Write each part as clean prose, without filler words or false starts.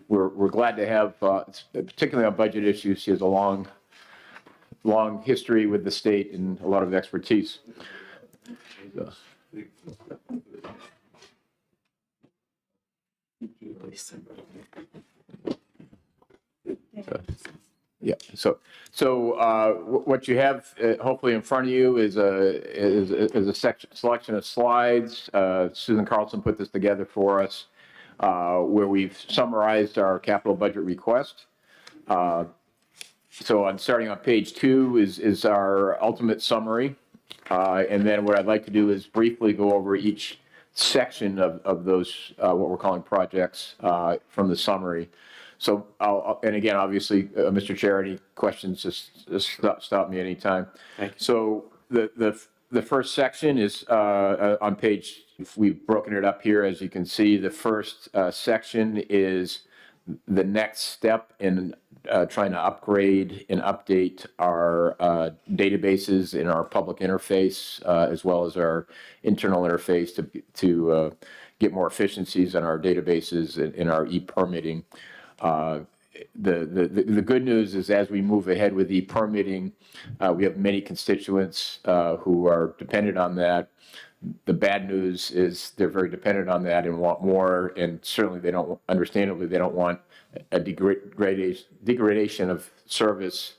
we're glad to have, particularly on budget issues, she has a long history with the state and a lot of expertise. So. Yeah. So what you have hopefully in front of you is a selection of slides. Susan Carlson put this together for us, where we've summarized our capital budget request. So starting on page 2 is our ultimate summary, and then what I'd like to do is briefly go over each section of those what we're calling projects from the summary. So and again, obviously, Mr. Chair, any questions, just stop me anytime. Thank you. So the first section is on page, we've broken it up here, as you can see. The first section is the next step in trying to upgrade and update our databases in our public interface, as well as our internal interface to get more efficiencies in our databases and in our e-permitting. The good news is, as we move ahead with e-permitting, we have many constituents who are dependent on that. The bad news is they're very dependent on that and want more, and certainly they don't, understandably, they don't want a degradation of service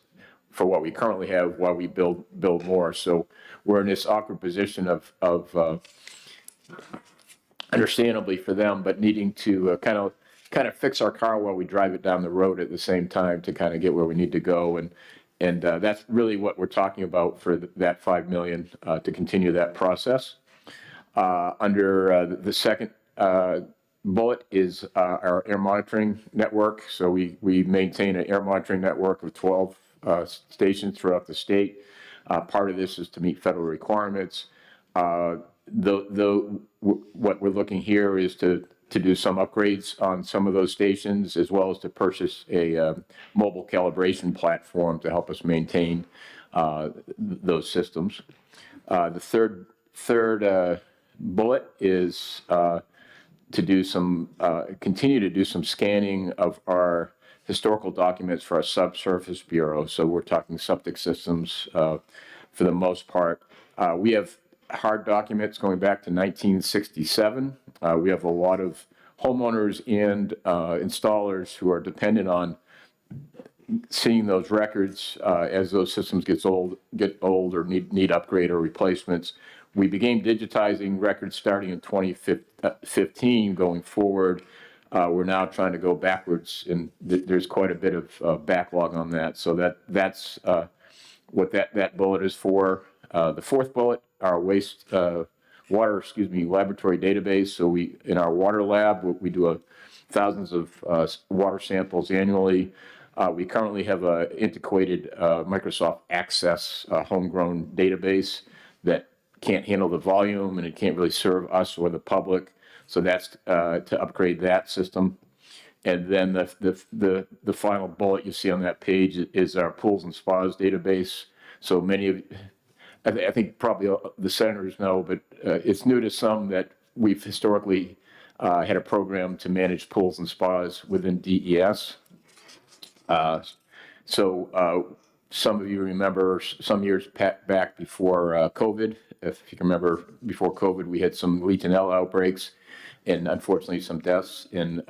for what we currently have while we build more. So we're in this awkward position of understandably for them, but needing to kind of fix our car while we drive it down the road at the same time to kind of get where we need to go. And that's really what we're talking about for that $5 million to continue that process. Under the second bullet is our air monitoring network. So we maintain an air monitoring network of 12 stations throughout the state. Part of this is to meet federal requirements. What we're looking here is to do some upgrades on some of those stations, as well as to purchase a mobile calibration platform to help us maintain those systems. The third bullet is to do some, continue to do some scanning of our historical documents for our subsurface bureau. So we're talking septic systems for the most part. We have hard documents going back to 1967. We have a lot of homeowners and installers who are dependent on seeing those records as those systems get old or need upgrade or replacements. We began digitizing records starting in 2015. Going forward, we're now trying to go backwards, and there's quite a bit of backlog on that. So that's what that bullet is for. The fourth bullet, our laboratory database. So in our water lab, we do thousands of water samples annually. We currently have an antiquated Microsoft Access homegrown database that can't handle the volume, and it can't really serve us or the public. So that's to upgrade that system. And then the final bullet you see on that page is our pools and spas database. So many of, I think probably the senators know, but it's new to some that we've historically had a program to manage pools and spas within DES. Some of you remember some years back before COVID, if you can remember, before COVID, we had some Legionella outbreaks and unfortunately some deaths in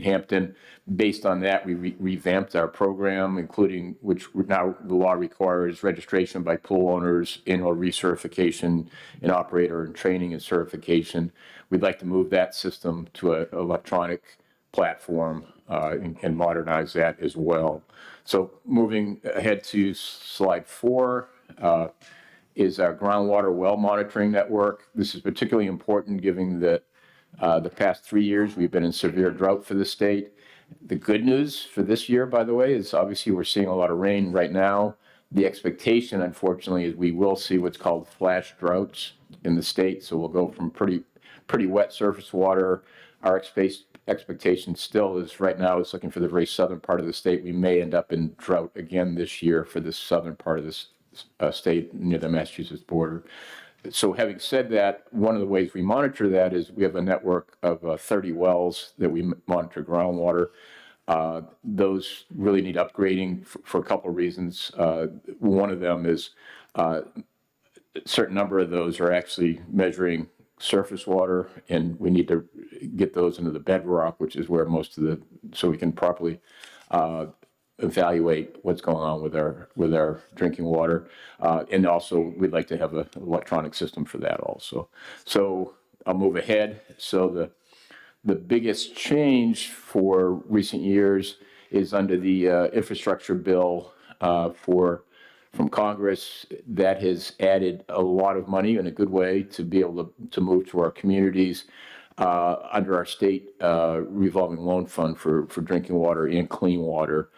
Hampton. Based on that, we revamped our program, including, which now the law requires registration by pool owners, annual recertification, and operator and training and certification. We'd like to move that system to an electronic platform and modernize that as well. So moving ahead to slide 4 is our groundwater well monitoring network. This is particularly important given that the past 3 years we've been in severe drought for the state. The good news for this year, by the way, is obviously we're seeing a lot of rain right now. The expectation, unfortunately, is we will see what's called flash droughts in the state. So we'll go from pretty wet surface water. Our expectation still is right now is looking for the very southern part of the state. We may end up in drought again this year for the southern part of this state near the Massachusetts border. So having said that, one of the ways we monitor that is we have a network of 30 wells that we monitor groundwater. Those really need upgrading for a couple of reasons. One of them is a certain number of those are actually measuring surface water, and we need to get those into the bedrock, which is where most of so we can properly evaluate what's going on with our drinking water, and also we'd like to have an electronic system for that also. So I'll move ahead. So the biggest change for recent years is under the infrastructure bill from Congress that has added a lot of money in a good way to be able to move to our communities under our state revolving loan fund for drinking water and clean water.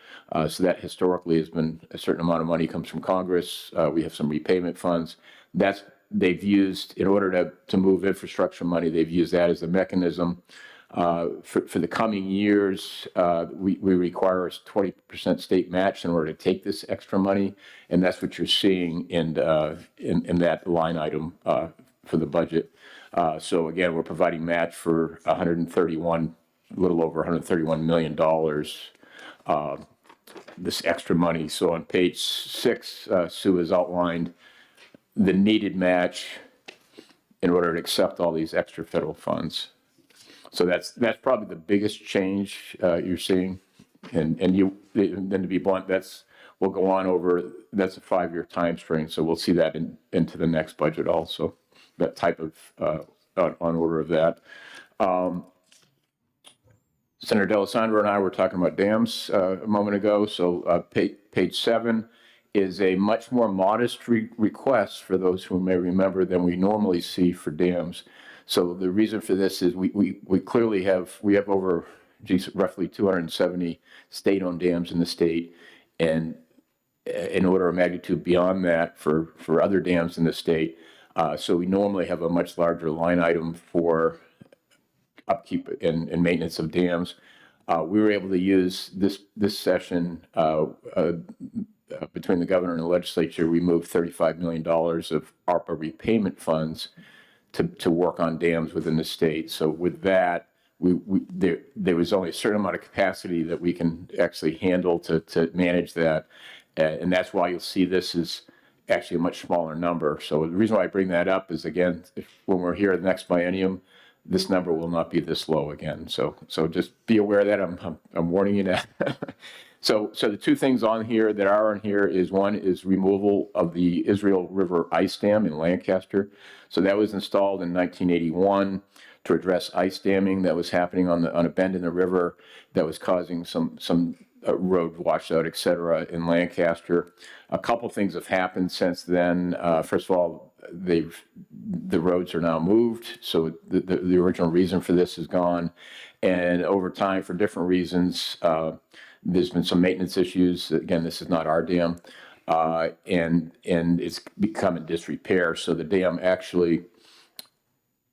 So that historically has been a certain amount of money comes from Congress. We have some repayment funds. They've used, in order to move infrastructure money, they've used that as a mechanism. For the coming years, we require a 20% state match in order to take this extra money, and that's what you're seeing in that line item for the budget. So again, we're providing match for a little over $131 million. This extra money. So on page 6, Sue has outlined the needed match in order to accept all these extra federal funds. So that's probably the biggest change you're seeing, and then to be blunt, we'll go on over. That's a 5-year time frame, so we'll see that into the next budget also. That type of on order of that. Senator D'Alessandro and I were talking about dams a moment ago. So page 7 is a much more modest request for those who may remember than we normally see for dams. So the reason for this is we clearly have over roughly 270 state-owned dams in the state, and in order of magnitude beyond that for other dams in the state. So we normally have a much larger line item for upkeep and maintenance of dams. We were able to use this session between the governor and the legislature. We moved $35 million of ARPA repayment funds to work on dams within the state. So with that, there was only a certain amount of capacity that we can actually handle to manage that, and that's why you'll see this is actually a much smaller number. So the reason why I bring that up is, again, when we're here the next biennium, this number will not be this low again. So just be aware of that. I'm warning you now. So the two things on here that are on here is, one is removal of the Israel River ice dam in Lancaster. So that was installed in 1981 to address ice damming that was happening on a bend in the river that was causing some road washout, et cetera, in Lancaster. A couple things have happened since then. First of all, the roads are now moved, so the original reason for this is gone. And over time, for different reasons, there's been some maintenance issues. Again, this is not our dam, and it's become in disrepair. So the dam actually,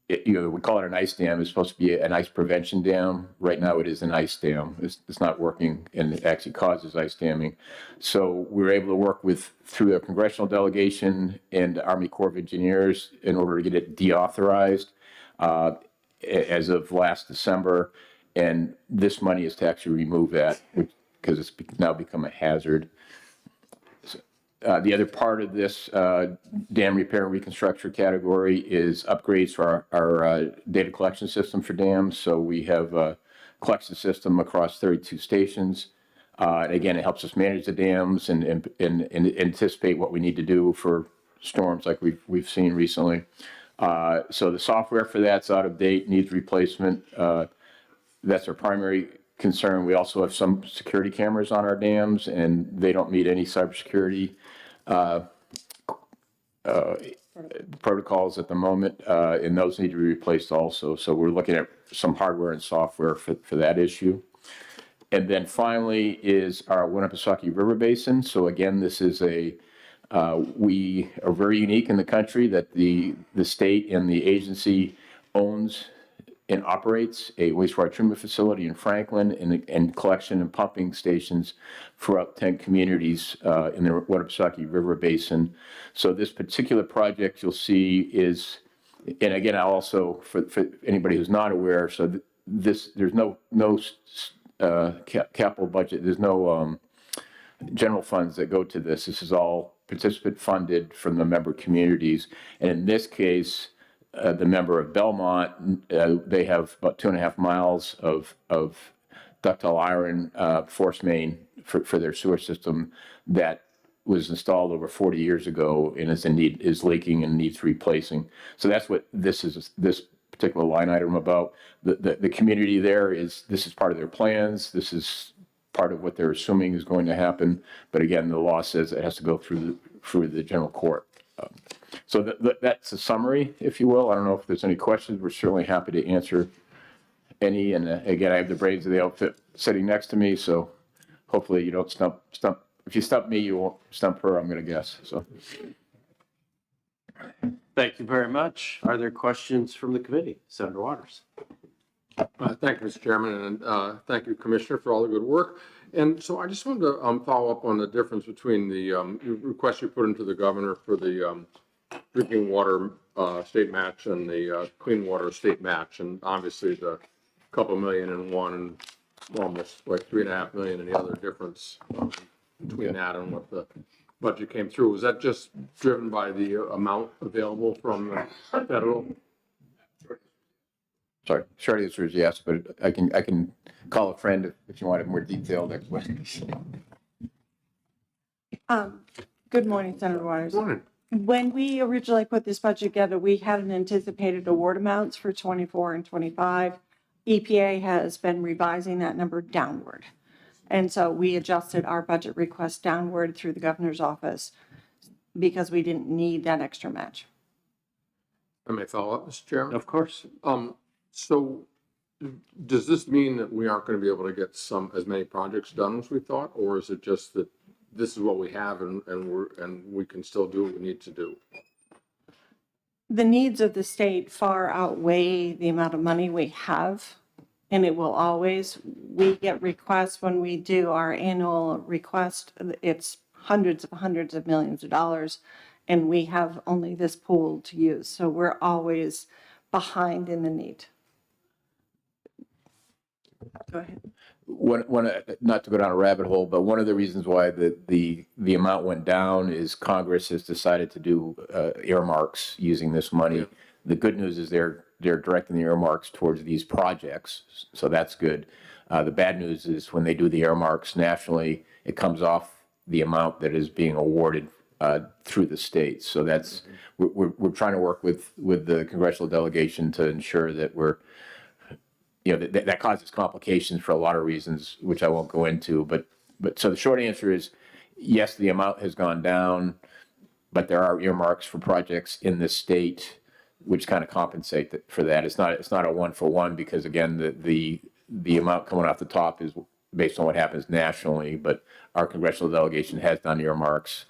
we call it an ice dam. It's supposed to be an ice prevention dam. Right now, it is an ice dam. It's not working, and it actually causes ice damming. So we were able to work through a congressional delegation and Army Corps of Engineers in order to get it deauthorized as of last December. And this money is to actually remove that because it's now become a hazard. The other part of this dam repair and reconstruction category is upgrades for our data collection system for dams. So we have a collection system across 32 stations. And again, it helps us manage the dams and anticipate what we need to do for storms like we've seen recently. So the software for that's out of date, needs replacement. That's our primary concern. We also have some security cameras on our dams, and they don't meet any cybersecurity protocols at the moment, and those need to be replaced also. So we're looking at some hardware and software for that issue. And then finally is our Winnipesaukee River Basin. So again, this is we are very unique in the country that the state and the agency owns and operates a wastewater treatment facility in Franklin and collection and pumping stations throughout 10 communities in the Watabasaki River Basin. So this particular project you'll see is, and again, I'll also, for anybody who's not aware, so there's no capital budget, there's no general funds that go to this. This is all participant funded from the member communities. And in this case, the member of Belmont, they have about 2.5 miles of ductile iron force main for their sewer system that was installed over 40 years ago and is leaking and needs replacing. So that's what this particular line item about. The community there this is part of their plans. This is part of what they're assuming is going to happen. But again, the law says it has to go through the general court. So that's a summary, if you will. I don't know if there's any questions. We're certainly happy to answer any. And again, I have the brains of the outfit sitting next to me, so hopefully you don't stump. If you stump me, you won't stump her, I'm going to guess. So. Thank you very much. Are there questions from the committee? Senator Waters. Thank you, Mr. Chairman, and thank you, Commissioner, for all the good work. And so I just wanted to follow up on the difference between the request you put into the governor for the drinking water state match and the clean water state match, and obviously the couple million in one and almost like 3.5 million in the other difference between that and what the budget came through. Was that just driven by the amount available from the federal? Sorry, short answer is yes, but I can call a friend if you want a more detailed explanation. Good morning, Senator Waters. Good morning. When we originally put this budget together, we hadn't anticipated award amounts for 24 and 25. EPA has been revising that number downward. And so we adjusted our budget request downward through the governor's office because we didn't need that extra match. I may follow up, Mr. Chairman. Of course. So does this mean that we aren't going to be able to get as many projects done as we thought, or is it just that this is what we have and we can still do what we need to do? The needs of the state far outweigh the amount of money we have, and it will always. We get requests when we do our annual request. It's hundreds of millions of dollars, and we have only this pool to use. So we're always behind in the need. Go ahead. Not to go down a rabbit hole, but one of the reasons why the amount went down is Congress has decided to do earmarks using this money. Yeah. The good news is they're directing the earmarks towards these projects, so that's good. The bad news is when they do the earmarks nationally, it comes off the amount that is being awarded through the states. So that's we're trying to work with the congressional delegation to ensure that we're. That causes complications for a lot of reasons, which I won't go into. But so the short answer is, yes, the amount has gone down, but there are earmarks for projects in the state, which kind of compensate for that. It's not a 1-for-1 because again, the amount coming off the top is based on what happens nationally. But our congressional delegation has done earmarks,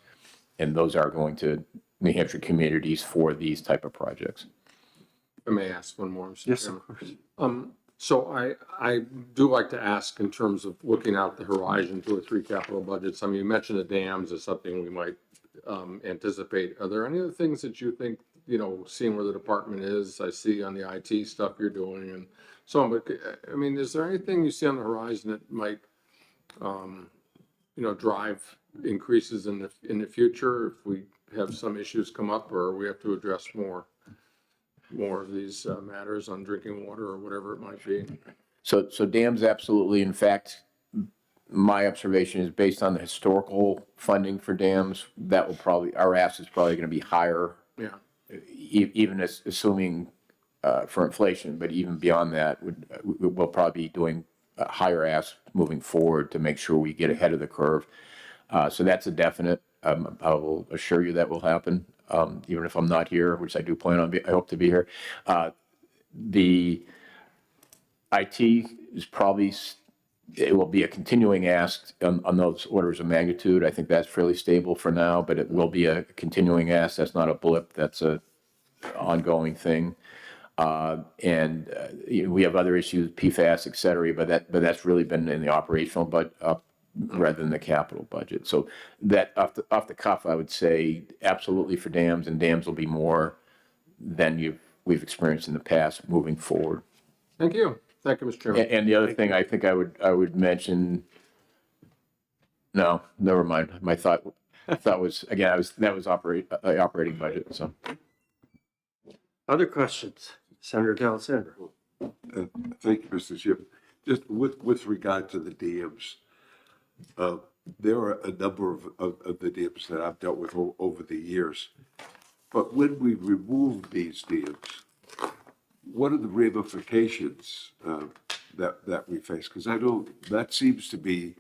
and those are going to New Hampshire communities for these type of projects. I may ask one more, Mr. Yes, Chairman. of course. So I do like to ask in terms of looking out the horizon 2 or 3 capital budgets. I mean, you mentioned the dams as something we might anticipate. Are there any other things that you think, seeing where the department is, I see on the IT stuff you're doing and so on, but I mean, is there anything you see on the horizon that might, drive increases in the future if we have some issues come up or we have to address more of these matters on drinking water or whatever it might be? So dams, absolutely. In fact, my observation is based on the historical funding for dams, that will our ask is probably going to be higher. Yeah. Even assuming for inflation, but even beyond that, we'll probably be doing a higher ask moving forward to make sure we get ahead of the curve. So that's a definite. I will assure you that will happen. Even if I'm not here, which I do plan on, I hope to be here. The IT is probably, it will be a continuing ask on those orders of magnitude. I think that's fairly stable for now, but it will be a continuing ask. That's not a blip. That's a ongoing thing. We have other issues, PFAS, et cetera, but that's really been in the operational rather than the capital budget. So that off the cuff, I would say absolutely for dams, and dams will be more than we've experienced in the past moving forward. Thank you. Thank you, Mr. Chairman. And the other thing I think I would mention, no, never mind. My thought was, again, that was operating budget, so. Other questions? Senator D'Alessandro. Thank you, Mr. Chairman. Just with regard to the dams, there are a number of the dams that I've dealt with over the years. But when we remove these dams, what are the ramifications that we face? Because I know that seems to be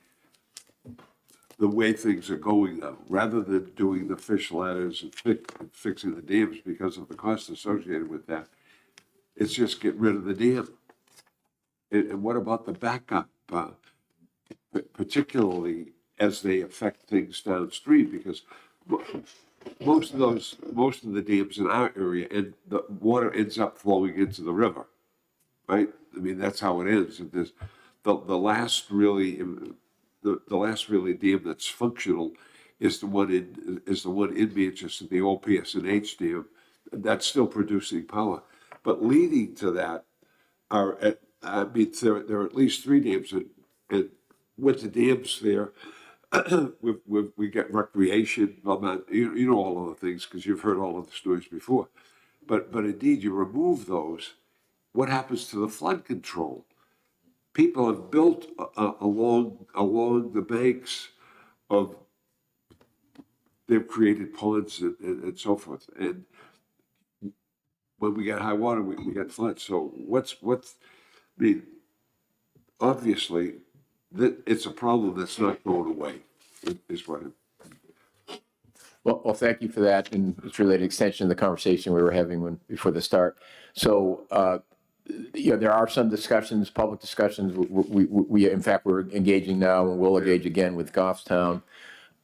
the way things are going now, rather than doing the fish ladders and fixing the dams because of the cost associated with that. It's just get rid of the dam. And what about the backup, particularly as they affect things downstream? Because most of the dams in our area, and the water ends up flowing into the river, right? I mean, that's how it ends. And there's the last really dam that's functional is the one in Manchester, the old PSNH dam. That's still producing power. But leading to that there are at least 3 dams, and with the dams there, we get recreation. Well, you know all of the things because you've heard all of the stories before. But indeed, you remove those. What happens to the flood control? People have built along the banks of. They've created ponds and so forth. And when we get high water, we get floods. So obviously, it's a problem that's not going away, is what it. Well, thank you for that, and it's really an extension of the conversation we were having before the start. So, there are some discussions, public discussions. We in fact, we're engaging now, and we'll engage again with Goffstown.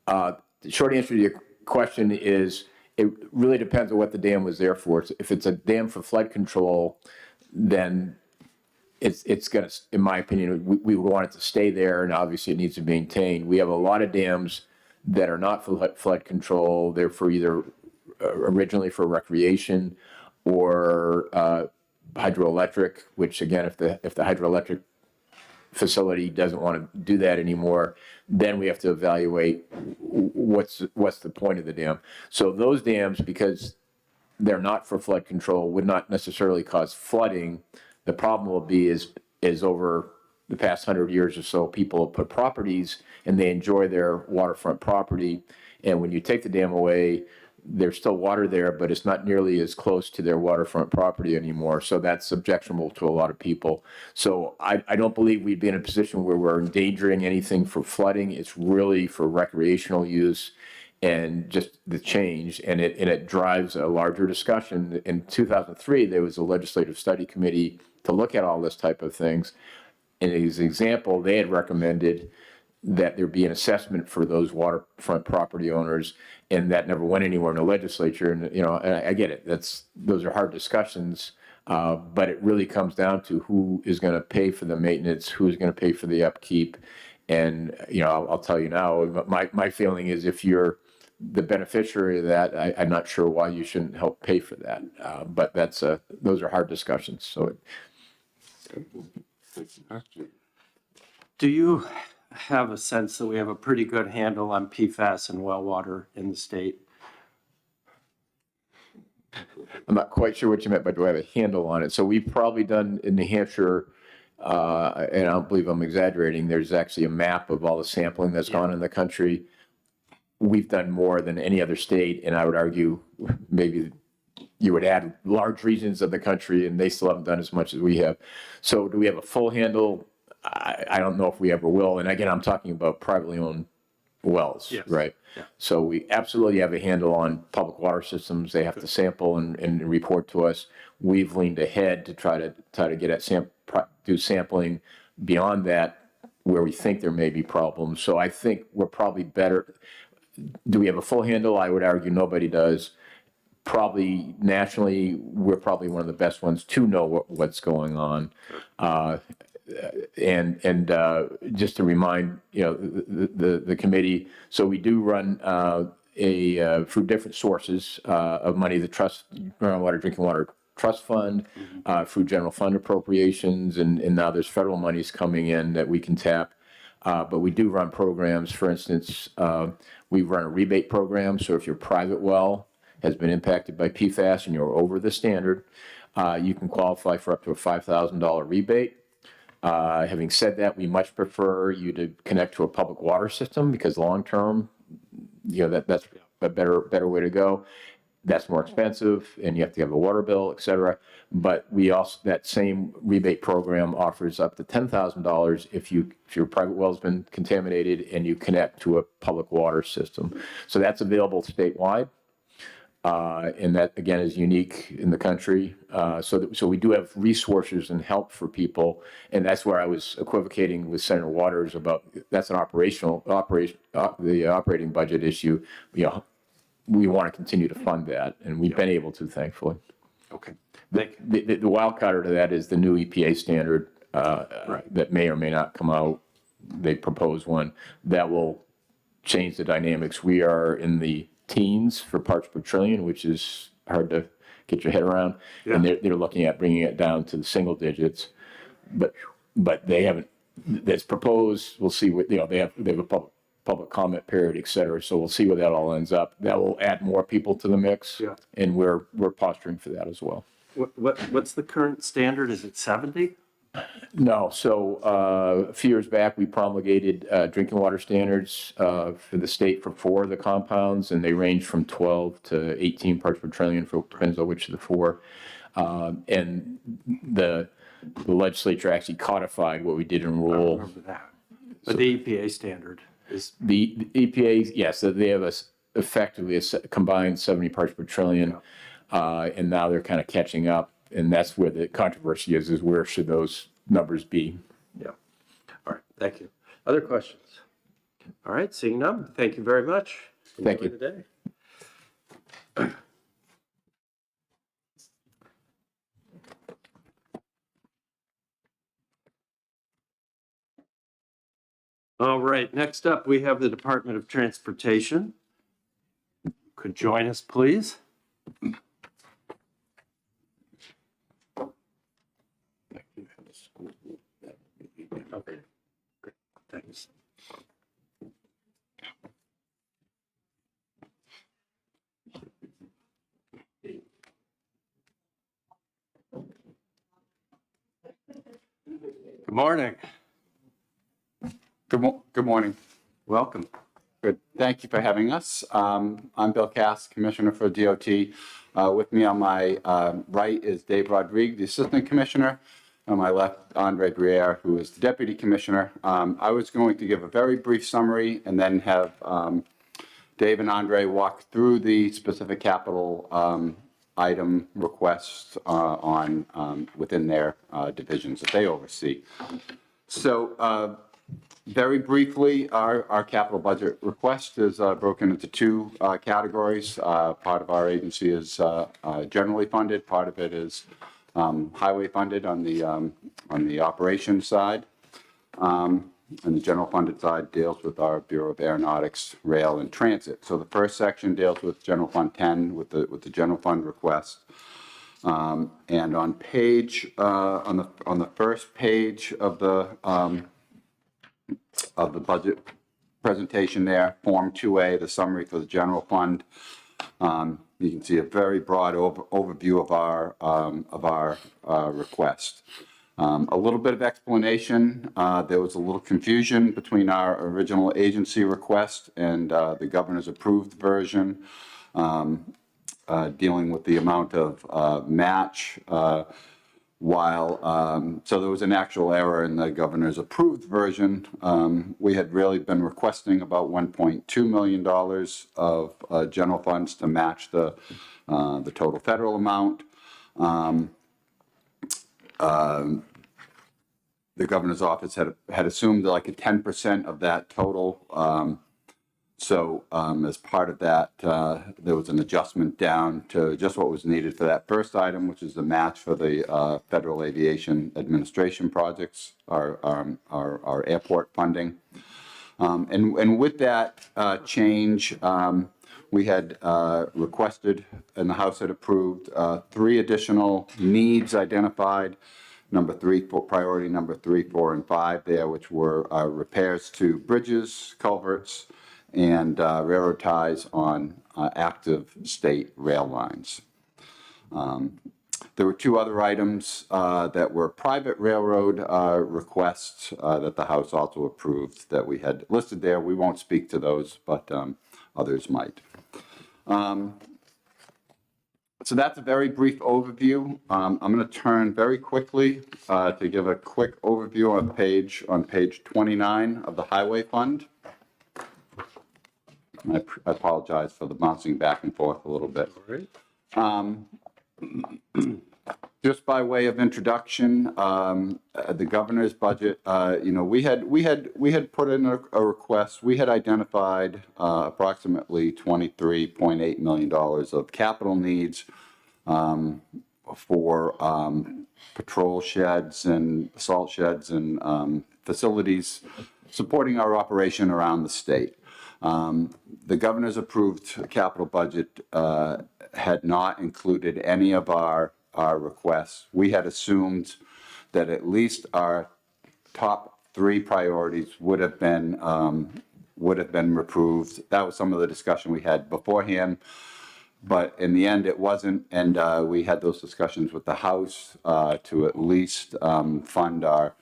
The short answer to your question is, it really depends on what the dam was there for. If it's a dam for flood control, then it's going to, in my opinion, we want it to stay there, and obviously it needs to be maintained. We have a lot of dams that are not for flood control. They're for either originally for recreation or hydroelectric, which again, if the hydroelectric facility doesn't want to do that anymore, then we have to evaluate what's the point of the dam. So those dams, because they're not for flood control, would not necessarily cause flooding. The problem will be is over the past 100 years or so, people have put properties and they enjoy their waterfront property. And when you take the dam away, there's still water there, but it's not nearly as close to their waterfront property anymore. So that's objectionable to a lot of people. So I don't believe we'd be in a position where we're endangering anything for flooding. It's really for recreational use and just the change. And it drives a larger discussion. In 2003, there was a legislative study committee to look at all this type of things. And as an example, they had recommended that there be an assessment for those waterfront property owners, and that never went anywhere in the legislature. And and I get it. Those are hard discussions, but it really comes down to who is going to pay for the maintenance, who's going to pay for the upkeep. And I'll tell you now, my feeling is if you're the beneficiary of that, I'm not sure why you shouldn't help pay for that. But those are hard discussions. So. Do you have a sense that we have a pretty good handle on PFAS and well water in the state? I'm not quite sure what you meant by do I have a handle on it. So we've probably done in New Hampshire, and I don't believe I'm exaggerating, there's actually a map of all the sampling that's gone in the country. We've done more than any other state, and I would argue maybe you would add large regions of the country, and they still haven't done as much as we have. So do we have a full handle? I don't know if we ever will. And again, I'm talking about privately owned wells, Yes. right? Yeah. So we absolutely have a handle on public water systems. They have to sample and report to us. We've leaned ahead to try to get at do sampling beyond that where we think there may be problems. So I think we're probably better. Do we have a full handle? I would argue nobody does. probably nationally, we're probably one of the best ones to know what's going on. Just to remind, the committee, so we do run through different sources of money, the Groundwater Drinking Water Trust Fund, through general fund appropriations, and now there's federal monies coming in that we can tap. But we do run programs. For instance, we run a rebate program. So if your private well has been impacted by PFAS and you're over the standard, you can qualify for up to a $5,000 rebate. Having said that, we much prefer you to connect to a public water system, because long-term, that's a better way to go. That's more expensive, and you have to have a water bill, et cetera. But we also, that same rebate program offers up to $10,000 if your private well's been contaminated and you connect to a public water system. So that's available statewide. And that, again, is unique in the country. So we do have resources and help for people. And that's where I was equivocating with Senator Waters about, that's an the operating budget issue. We want to continue to fund that, and we've been able to, thankfully. Okay. The wild card to that is the new EPA standard that may or may not come out. They propose one that will change the dynamics. We are in the teens for parts per trillion, which is hard to get your head around. Yeah. And they're looking at bringing it down to the single digits, but they haven't. That's proposed. We'll see what they have a public comment period, et cetera. So we'll see where that all ends up. That will add more people to the mix. Yeah. And we're posturing for that as well. What's the current standard? Is it 70? No. So a few years back, we promulgated drinking water standards for the state for 4 of the compounds, and they range from 12 to 18 parts per trillion, depends on which of the 4. And the legislature actually codified what we did in I rule. remember that. But the EPA standard is, The EPA, yes, so they have effectively a combined 70 parts per trillion, and now they're kind of catching up, and that's where the controversy is where should those numbers be? yeah. All right, thank you. Other questions? All right, seeing none, thank you very much. Thank Enjoy you. the day. All right, next up, we have the Department of Transportation. Could join us, please. Okay, great, thanks. Good morning. Good morning. Welcome. Good. Thank you for having us. I'm Bill Cass, Commissioner for DOT. With me on my right is Dave Rodriguez, the Assistant Commissioner. On my left, Andre Briere, who is the Deputy Commissioner. I was going to give a very brief summary and then have Dave and Andre walk through the specific capital item requests within their divisions that they oversee. So very briefly, our capital budget request is broken into 2 categories. Part of our agency is generally funded, part of it is highway funded on the operations side. And the general funded side deals with our Bureau of Aeronautics, Rail, and Transit. So the first section deals with General Fund 10 with the general fund request. And on the first page of the budget presentation there, Form 2A, the summary for the general fund. You can see a very broad overview of our request. A little bit of explanation. There was a little confusion between our original agency request and the governor's approved version, dealing with the amount of match. So there was an actual error in the governor's approved version. We had really been requesting about $1.2 million of general funds to match the total federal amount. The governor's office had assumed like a 10% of that total. So as part of that, there was an adjustment down to just what was needed for that first item, which is the match for the Federal Aviation Administration projects, our airport funding. And with that change, we had requested, and the House had approved, 3 additional needs identified. Priority number 3, 4, and 5 there, which were repairs to bridges, culverts, and railroad ties on active state rail lines. There were 2 other items that were private railroad requests that the House also approved that we had listed there. We won't speak to those, but others might. So that's a very brief overview. I'm going to turn very quickly to give a quick overview on page 29 of the Highway Fund. I apologize for the bouncing back and forth a little bit. Just by way of introduction, the governor's budget, we had put in a request. We had identified approximately $23.8 million of capital needs for patrol sheds and salt sheds and facilities supporting our operation around the state. The governor's approved capital budget had not included any of our requests. We had assumed that at least our top 3 priorities would have been approved. That was some of the discussion we had beforehand, but in the end it wasn't, and we had those discussions with the House to at least fund our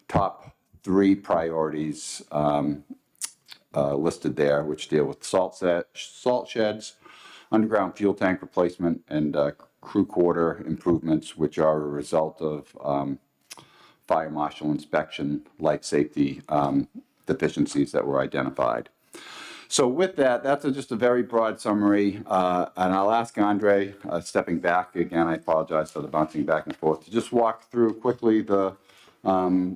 top 3 priorities listed there, which deal with salt sheds, underground fuel tank replacement, and crew quarter improvements, which are a result of fire marshal inspection, light safety deficiencies that were identified. So with that, that's just a very broad summary, and I'll ask Andre, stepping back again, I apologize for the bouncing back and forth, to just walk through quickly the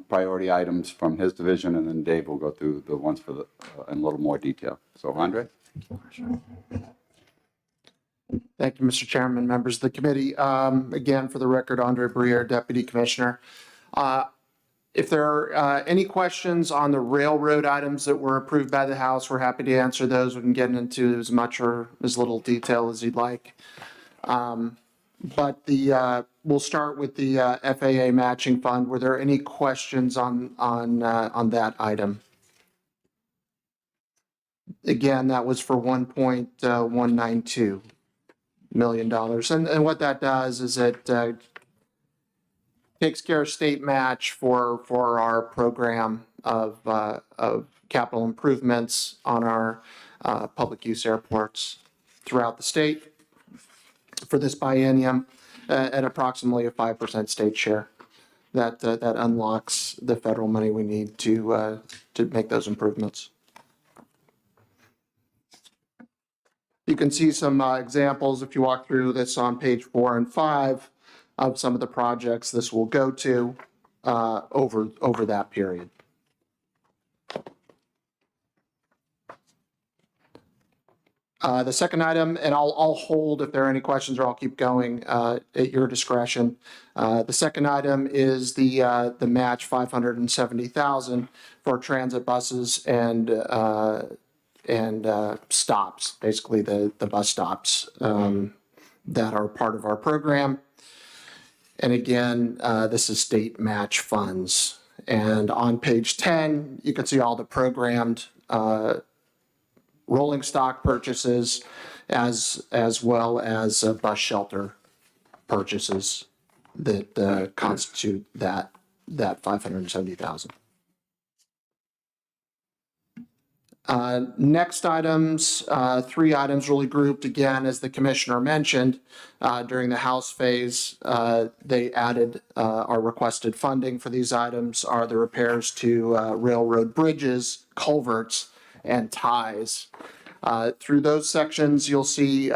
priority items from his division, and then Dave will go through the ones for in a little more detail. So Andre? Thank you, Mr. Chairman, members of the committee. Again, for the record, Andre Briere, Deputy Commissioner. If there are any questions on the railroad items that were approved by the House, we're happy to answer those. We can get into as much or as little detail as you'd like. But we'll start with the FAA matching fund. Were there any questions on that item? Again, that was for $1.192 million. And what that does is it takes care of state match for our program of capital improvements on our public use airports throughout the state for this biennium at approximately a 5% state share. That unlocks the federal money we need to make those improvements. You can see some examples if you walk through this on page 4 and 5 of some of the projects this will go to over that period. The second item, and I'll hold if there are any questions, or I'll keep going at your discretion. The second item is the match $570,000 for transit buses and stops, basically the bus stops that are part of our program. And again, this is state match funds. And on page 10, you can see all the programmed rolling stock purchases as well as bus shelter purchases that constitute that $570,000. Next items, 3 items really grouped again, as the commissioner mentioned, during the House phase, they added our requested funding for these items are the repairs to railroad bridges, culverts, and ties. Through those sections, you'll see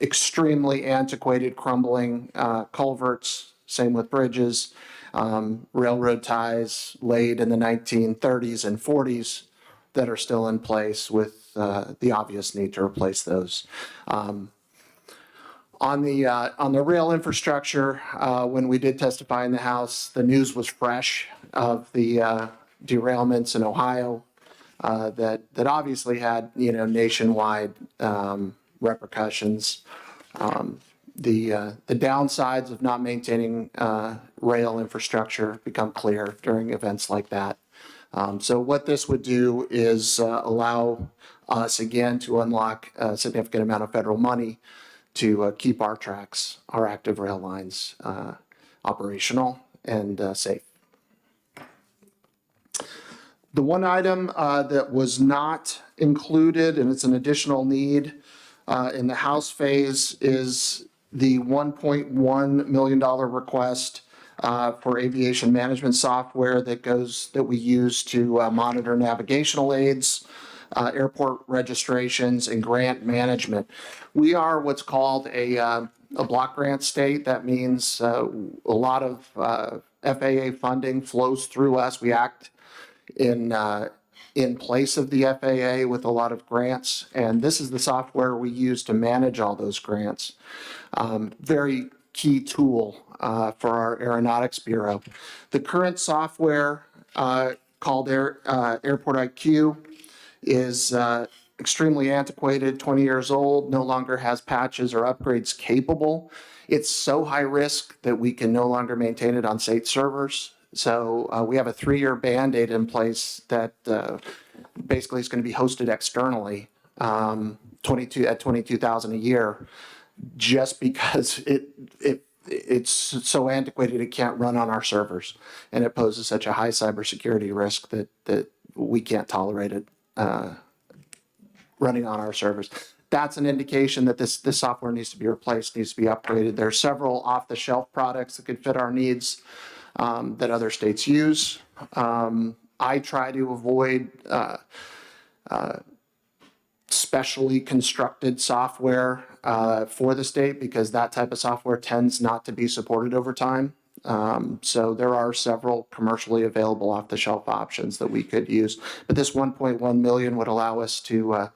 extremely antiquated, crumbling culverts, same with bridges, railroad ties laid in the 1930s and 40s. that are still in place with the obvious need to replace those. On the rail infrastructure, when we did testify in the House, the news was fresh of the derailments in Ohio that obviously had, nationwide repercussions. The downsides of not maintaining rail infrastructure become clear during events like that. So what this would do is allow us again to unlock a significant amount of federal money to keep our tracks, our active rail lines operational and safe. The one item that was not included, and it's an additional need in the House phase, is the $1.1 million request for aviation management software that we use to monitor navigational aids, airport registrations, and grant management. We are what's called a block grant state. That means a lot of FAA funding flows through us. We act in place of the FAA with a lot of grants, and this is the software we use to manage all those grants. Very key tool for our Aeronautics Bureau. The current software called Airport IQ is extremely antiquated, 20 years old, no longer has patches or upgrades capable. It's so high risk that we can no longer maintain it on state servers. So we have a 3-year Band-Aid in place that basically is going to be hosted externally, at $22,000 a year, just because it's so antiquated it can't run on our servers, and it poses such a high cybersecurity risk that we can't tolerate it running on our servers. That's an indication that this software needs to be replaced, needs to be upgraded. There are several off-the-shelf products that could fit our needs that other states use. I try to avoid specially constructed software for the state because that type of software tends not to be supported over time. So there are several commercially available off-the-shelf options that we could use, but this 1.1 million would allow us to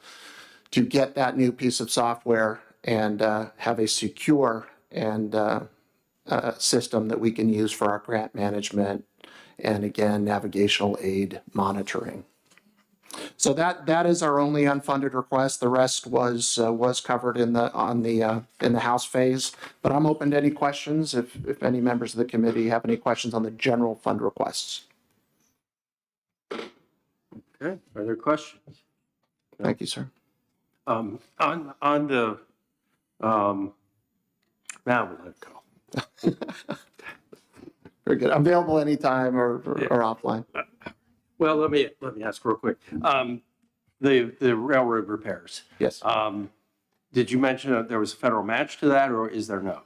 get that new piece of software and have a secure and system that we can use for our grant management and, again, navigational aid monitoring. So that is our only unfunded request. The rest was covered in the House phase. But I'm open to any questions if any members of the committee have any questions on the general fund requests. Okay, are there questions? Thank you, sir. On the, now we'll let it go. Very good. I'm available anytime or offline. Well, let me ask real quick. The railroad repairs. Yes. Did you mention that there was a federal match to that, or is there no?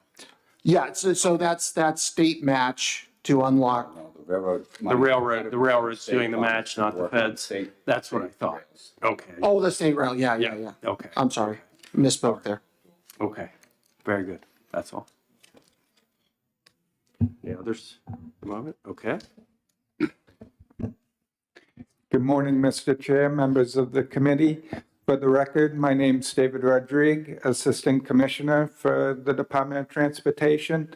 Yeah. So that's state match to unlock. The railroad. The railroad's doing the match, not the feds. That's what I thought. Okay. Oh, the state rail. Yeah. Okay. I'm sorry. Misspoke there. Okay. Very good. That's all. Any others? A moment. Okay. Good morning, Mr. Chair, members of the committee. For the record, my name's David Rodriguez, Assistant Commissioner for the Department of Transportation.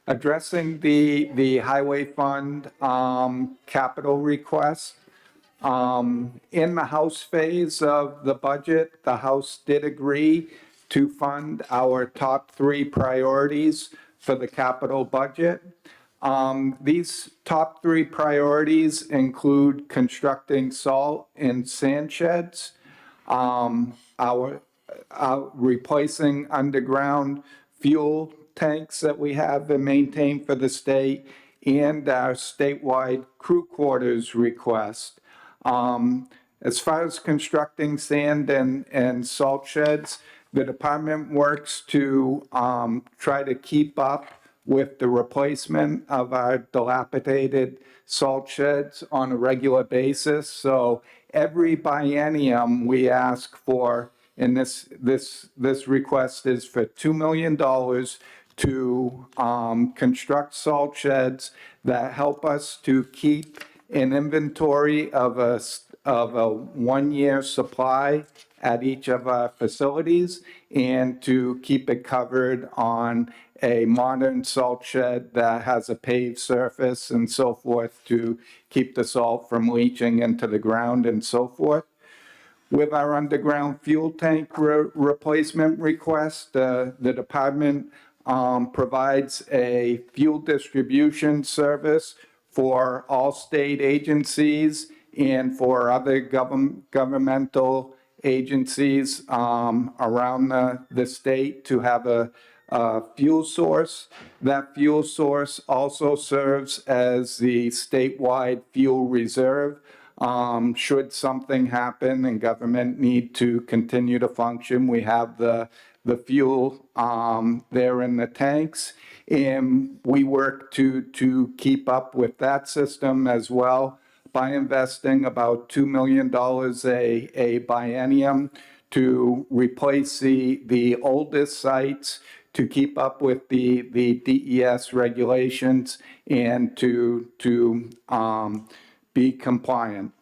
Addressing the Highway Fund capital request. In the House phase of the budget, the House did agree to fund our top 3 priorities for the capital budget. These top 3 priorities include constructing salt and sand sheds, our replacing underground fuel tanks that we have and maintain for the state, and our statewide crew quarters request. As far as constructing sand and salt sheds, the department works to try to keep up with the replacement of our dilapidated salt sheds on a regular basis. So every biennium we ask for, and this request is for $2 million to construct salt sheds that help us to keep an inventory of of a 1-year supply at each of our facilities and to keep it covered on a modern salt shed that has a paved surface and so forth to keep the salt from leaching into the ground and so forth. With our underground fuel tank replacement request, the department provides a fuel distribution service for all state agencies and for other governmental agencies around the state to have a fuel source. That fuel source also serves as the statewide fuel reserve. Should something happen and government need to continue to function, we have the fuel there in the tanks. And we work to keep up with that system as well by investing about $2 million a biennium to replace the oldest sites, to keep up with the DES regulations, and to be compliant.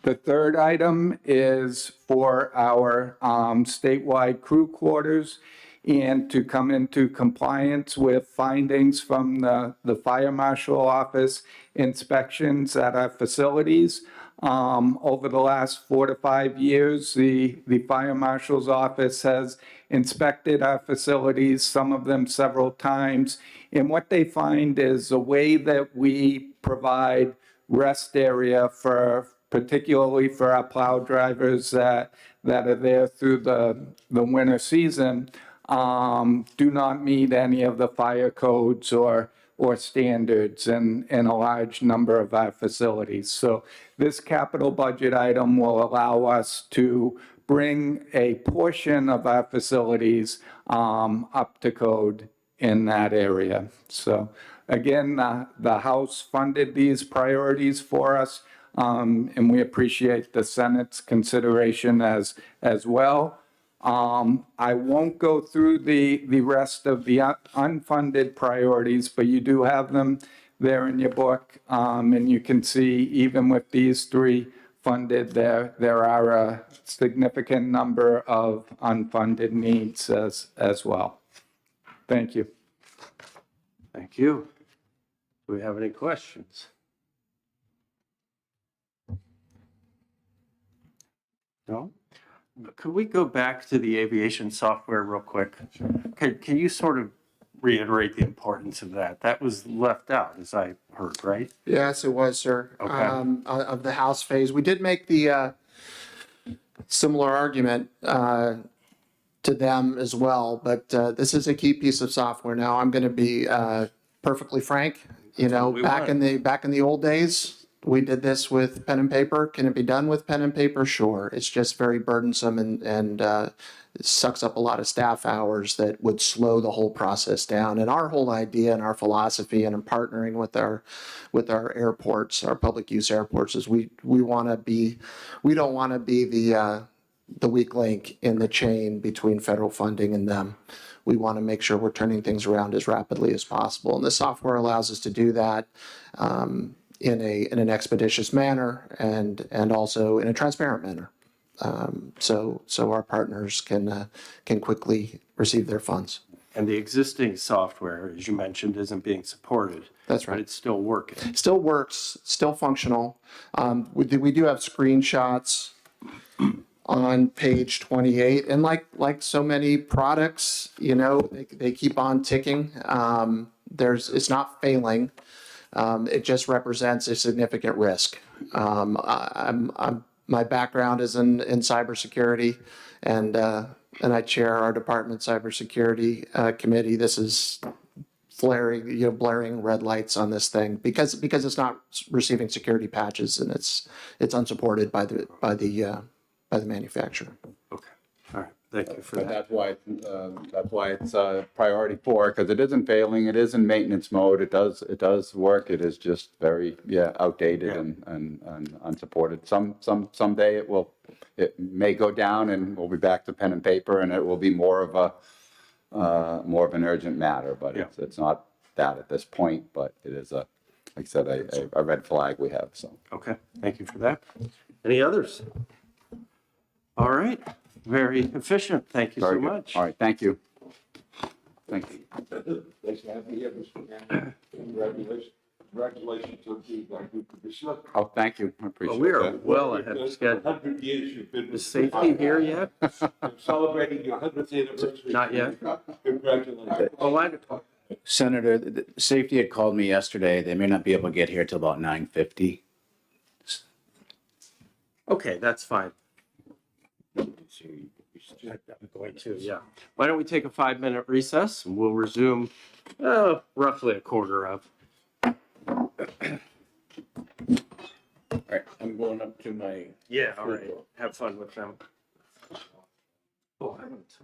The third item is for our statewide crew quarters and to come into compliance with findings from the fire marshal office inspections at our facilities. Over the last 4 to 5 years, the fire marshal's office has inspected our facilities, some of them several times. And what they find is the way that we provide rest area particularly for our plow drivers that are there through the winter season, do not meet any of the fire codes or standards in a large number of our facilities. So this capital budget item will allow us to bring a portion of our facilities up to code in that area. So again, the House funded these priorities for us, and we appreciate the Senate's consideration as well. I won't go through the rest of the unfunded priorities, but you do have them there in your book. And you can see even with these 3 funded, there are a significant number of unfunded needs as well. Thank you. Thank you. Do we have any questions? No? Could we go back to the aviation software real quick? Can you sort of reiterate the importance of that? That was left out, as I heard, right? Yes, it was, sir. Okay. Of the House phase. We did make the similar argument to them as well, but this is a key piece of software. Now, I'm going to be perfectly frank. You know, we back in the old days, we did this with pen and paper. Can it be done with pen and paper? Sure. It's just very burdensome and it sucks up a lot of staff hours that would slow the whole process down. And our whole idea and our philosophy and in partnering with our airports, our public use airports, is we don't want to be the weak link in the chain between federal funding and them. We want to make sure we're turning things around as rapidly as possible. And the software allows us to do that in an expeditious manner and also in a transparent manner. So our partners can quickly receive their funds. And the existing software, as you mentioned, isn't being supported. That's right. But it's still working. Still works, still functional. We do have screenshots on page 28, and like so many products, you know, they keep on ticking. It's not failing. It just represents a significant risk. My background is in cybersecurity, and I chair our department's cybersecurity committee. This is blaring red lights on this thing because it's not receiving security patches and it's unsupported by the manufacturer. Okay. All right. Thank you for But that. that's why it's priority 4, because it isn't failing, it is in maintenance mode, it does work, it is just very, outdated and unsupported. Someday it may go down and we'll be back to pen and paper and it will be more of an urgent matter, but it's not that at this point, but it is like I said, a red flag we have, so. Okay, thank you for that. Any others? All right, very efficient. Thank you so Very good. much. All right, thank you. Thank you. Nice to have you here, Mr. Chairman. Congratulations on being our new commissioner. Oh, thank you. I Well, appreciate we are that. well ahead of schedule. 100 years you've been. Is safety here yet? Celebrating your 100th anniversary. Not yet. Congratulations. Oh, Senator, safety had called me yesterday. They may not be able to get here till about 9:50. okay, that's fine. Going to, yeah. Why don't we take a 5-minute recess and we'll resume roughly a quarter of. All right, I'm going up to my Yeah, all right. Have fun with them. Oh, I haven't.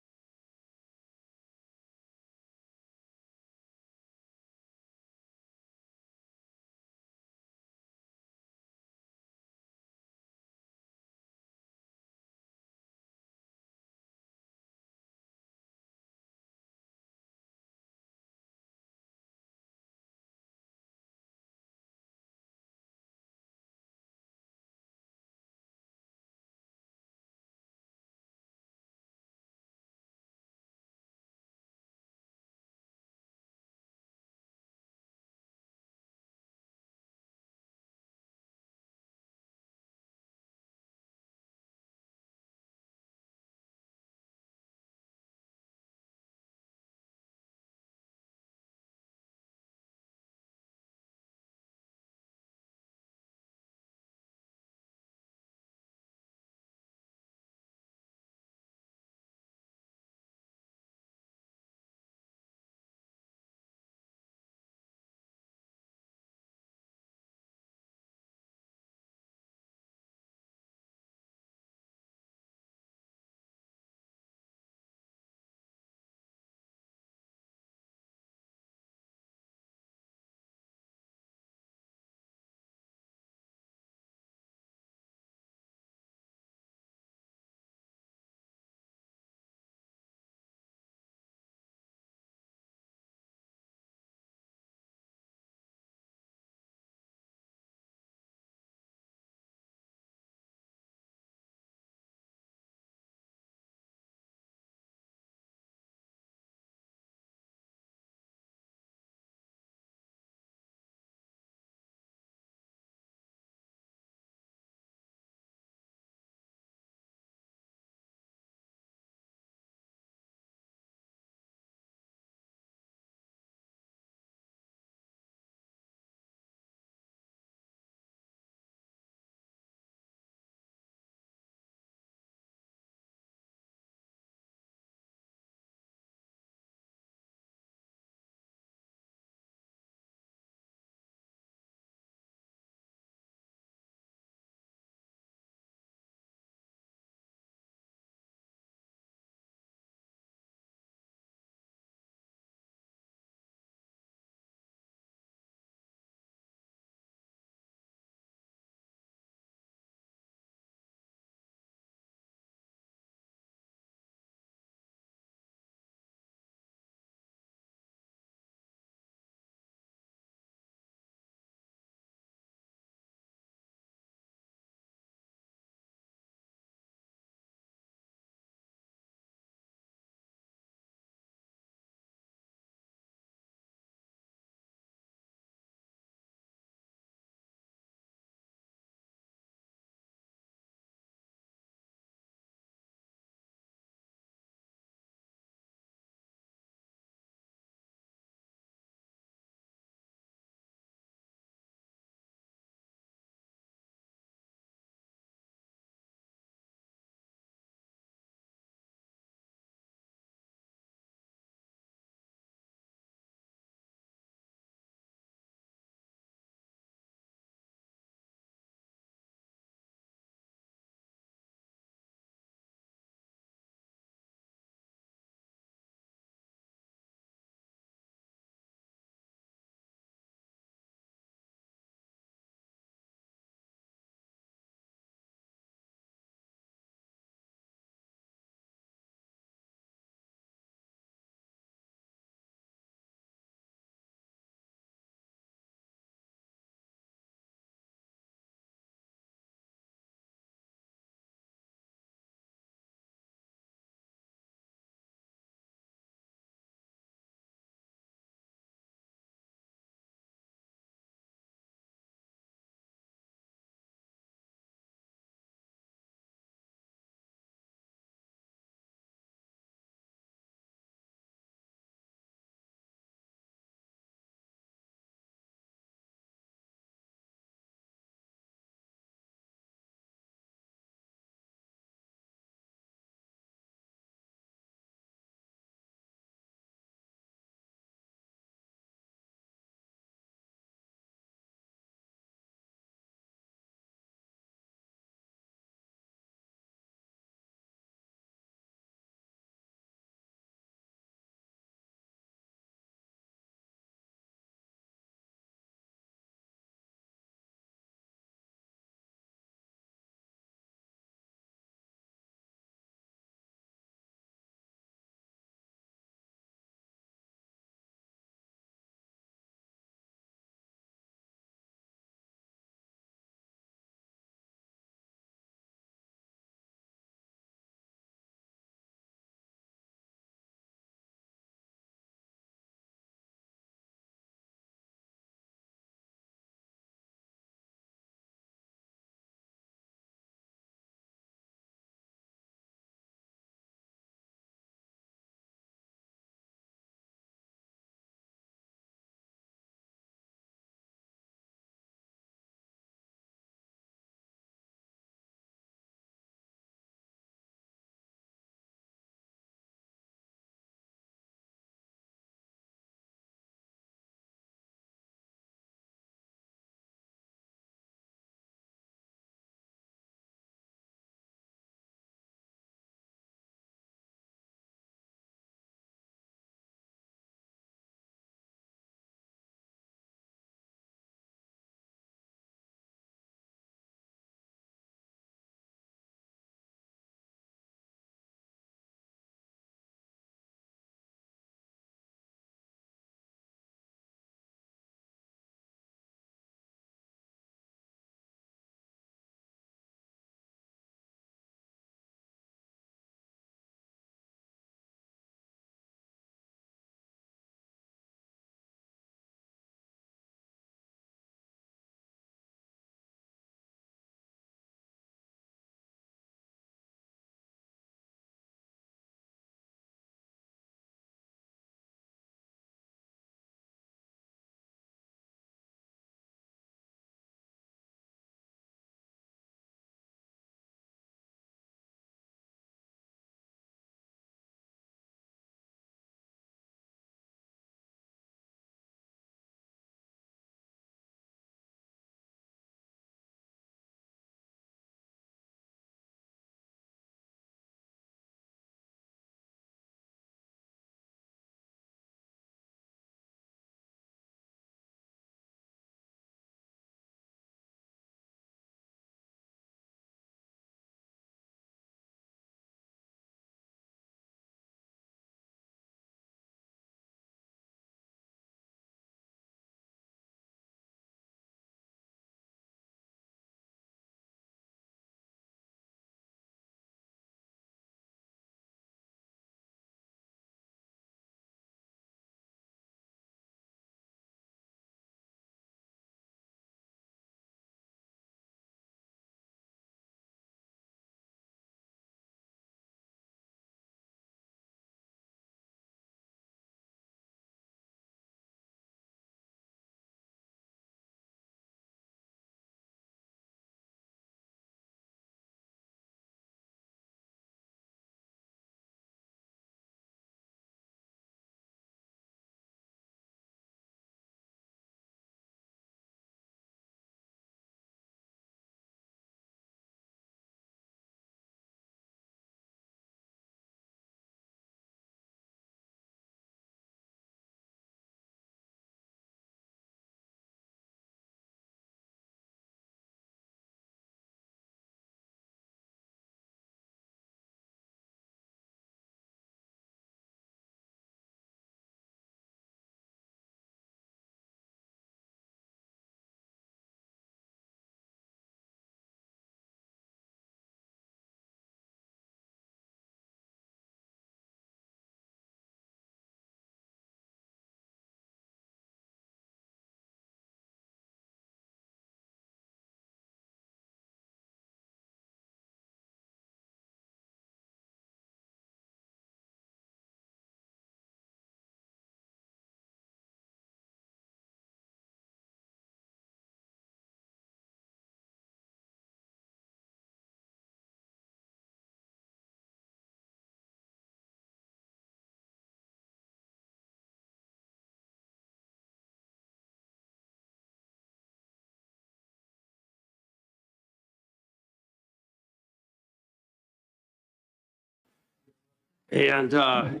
And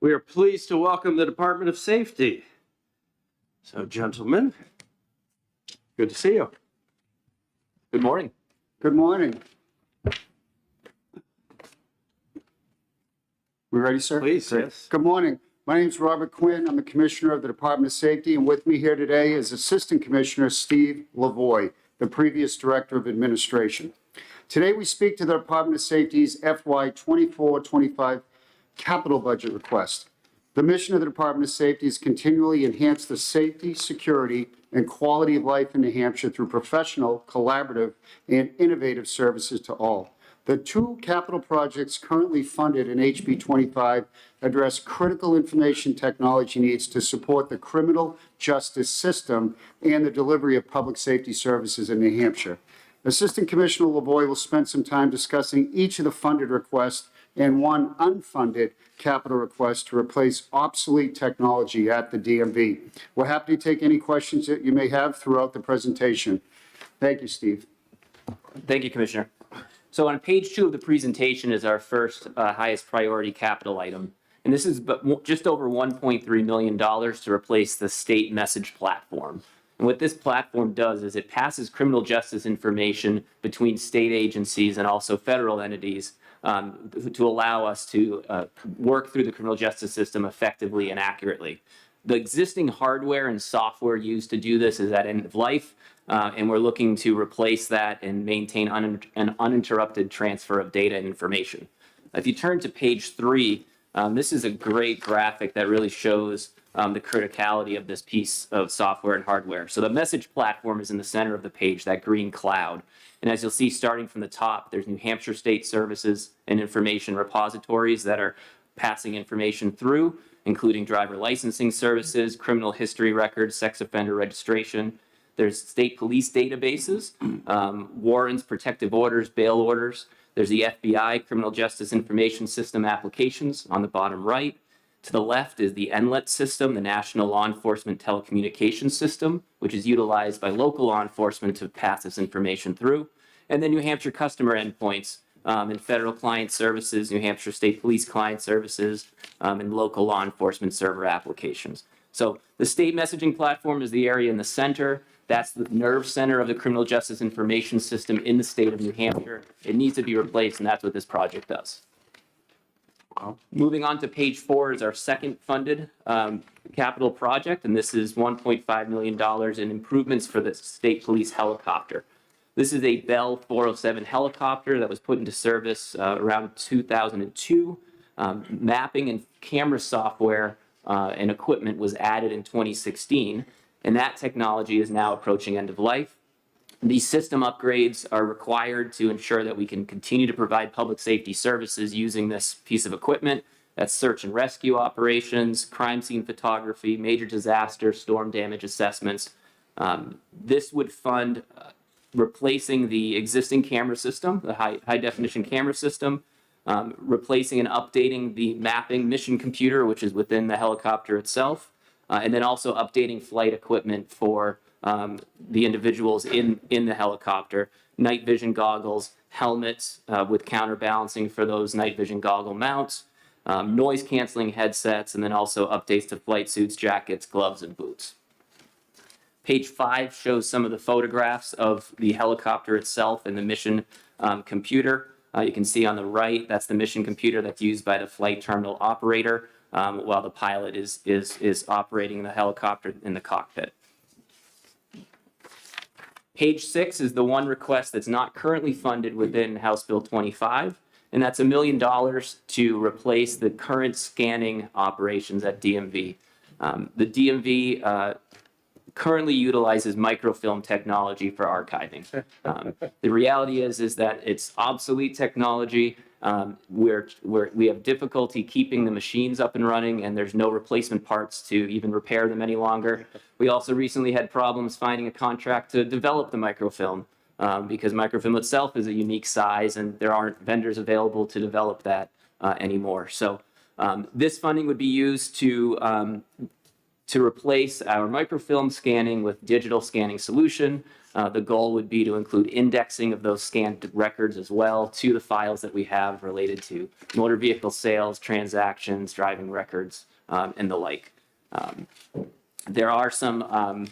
we are pleased to welcome the Department of Safety. So gentlemen, good to see you. Good morning. Good morning. We ready, sir? Please, Great. yes. Good morning. My name is Robert Quinn. I'm the Commissioner of the Department of Safety, and with me here today is Assistant Commissioner Steve Lavoy, the previous Director of Administration. Today, we speak to the Department of Safety's FY 24-25 capital budget request. The mission of the Department of Safety is continually enhance the safety, security, and quality of life in New Hampshire through professional, collaborative, and innovative services to all. The two capital projects currently funded in HB 25 address critical information technology needs to support the criminal justice system and the delivery of public safety services in New Hampshire. Assistant Commissioner Lavoy will spend some time discussing each of the funded requests and one unfunded capital request to replace obsolete technology at the DMV. We're happy to take any questions that you may have throughout the presentation. Thank you, Steve. Thank you, Commissioner. So on page 2 of the presentation is our first highest priority capital item. And this is just over $1.3 million to replace the state message platform. And what this platform does is it passes criminal justice information between state agencies and also federal entities to allow us to work through the criminal justice system effectively and accurately. The existing hardware and software used to do this is at end of life, and we're looking to replace that and maintain an uninterrupted transfer of data and information. If you turn to page 3, this is a great graphic that really shows the criticality of this piece of software and hardware. So the message platform is in the center of the page, that green cloud. And as you'll see, starting from the top, there's New Hampshire State Services and Information Repositories that are passing information through, including driver licensing services, criminal history records, sex offender registration. There's state police databases, warrants, protective orders, bail orders. There's the FBI Criminal Justice Information System applications on the bottom right. To the left is the NLET system, the National Law Enforcement Telecommunications System, which is utilized by local law enforcement to pass this information through. And then New Hampshire customer endpoints and federal client services, New Hampshire State Police client services, and local law enforcement server applications. So the state messaging platform is the area in the center. That's the nerve center of the criminal justice information system in the state of New Hampshire. It needs to be replaced, and that's what this project does. Moving on to page 4 is our second funded capital project, and this is $1.5 million in improvements for the state police helicopter. This is a Bell 407 helicopter that was put into service around 2002. Mapping and camera software and equipment was added in 2016, and that technology is now approaching end of life. These system upgrades are required to ensure that we can continue to provide public safety services using this piece of equipment. That's search and rescue operations, crime scene photography, major disaster, storm damage assessments. This would fund replacing the existing camera system, the high definition camera system, replacing and updating the mapping mission computer, which is within the helicopter itself, and then also updating flight equipment for the individuals in the helicopter, night vision goggles, helmets with counterbalancing for those night vision goggle mounts, noise canceling headsets, and then also updates to flight suits, jackets, gloves, and boots. Page 5 shows some of the photographs of the helicopter itself and the mission computer. You can see on the right, that's the mission computer that's used by the flight terminal operator while the pilot is operating the helicopter in the cockpit. Page 6 is the one request that's not currently funded within House Bill 25, and that's $1 million to replace the current scanning operations at DMV. The DMV currently utilizes microfilm technology for archiving. The reality is that it's obsolete technology. We have difficulty keeping the machines up and running, and there's no replacement parts to even repair them any longer. We also recently had problems finding a contract to develop the microfilm because microfilm itself is a unique size, and there aren't vendors available to develop that anymore. So this funding would be used to To replace our microfilm scanning with digital scanning solution, the goal would be to include indexing of those scanned records as well to the files that we have related to motor vehicle sales, transactions, driving records, and the like. There are some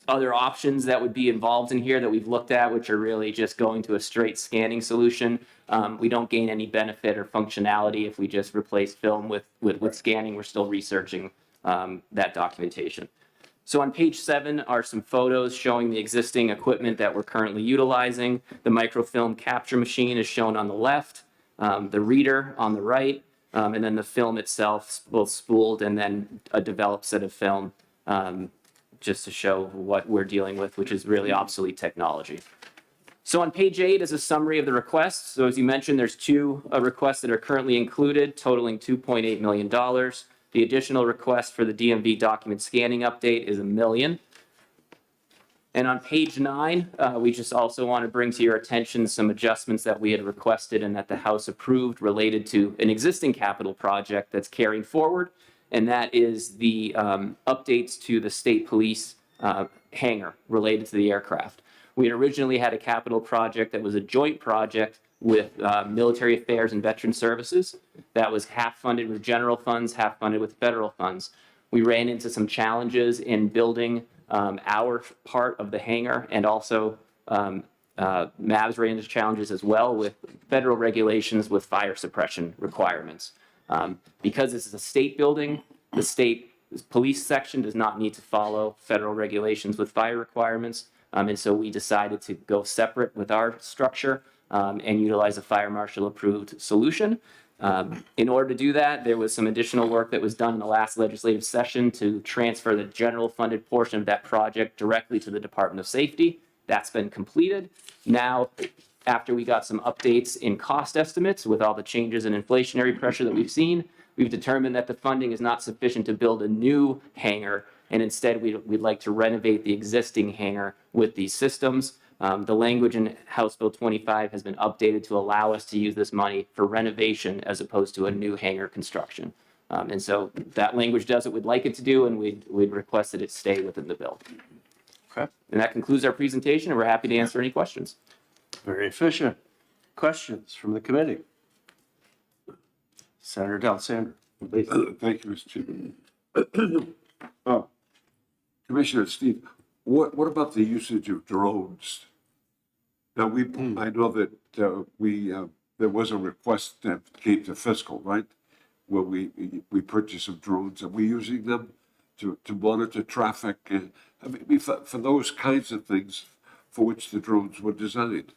other options that would be involved in here that we've looked at, which are really just going to a straight scanning solution. We don't gain any benefit or functionality if we just replace film with scanning. We're still researching that documentation. So on page 7 are some photos showing the existing equipment that we're currently utilizing. The microfilm capture machine is shown on the left, the reader on the right, and then the film itself, both spooled and then a developed set of film, just to show what we're dealing with, which is really obsolete technology. So on page 8 is a summary of the requests. So as you mentioned, there's 2 requests that are currently included, totaling $2.8 million. The additional request for the DMV document scanning update is $1 million. And on page 9, we just also want to bring to your attention some adjustments that we had requested and that the House approved related to an existing capital project that's carrying forward, and that is the updates to the state police hangar related to the aircraft. We had originally had a capital project that was a joint project with Military Affairs and Veteran Services that was half funded with general funds, half funded with federal funds. We ran into some challenges in building our part of the hangar, and also MAVS ran into challenges as well with federal regulations with fire suppression requirements. Because this is a state building, the state police section does not need to follow federal regulations with fire requirements. And so we decided to go separate with our structure and utilize a fire marshal approved solution. In order to do that, there was some additional work that was done in the last legislative session to transfer the general funded portion of that project directly to the Department of Safety. That's been completed. Now, after we got some updates in cost estimates with all the changes in inflationary pressure that we've seen, we've determined that the funding is not sufficient to build a new hangar, and instead we'd like to renovate the existing hangar with these systems. The language in House Bill 25 has been updated to allow us to use this money for renovation as opposed to a new hangar construction. And so that language does what we'd like it to do, and we'd request that it stay within the bill. Okay, And that concludes our presentation, and we're happy to answer any questions. very efficient. Questions from the committee? Senator D'Alessandro, please. Thank you, Mr. Chairman. Commissioner Steve, what about the usage of drones? Now, I know that there was a request that came to fiscal, right? Where we purchased some drones. Are we using them to monitor traffic? I mean, for those kinds of things for which the drones were designed.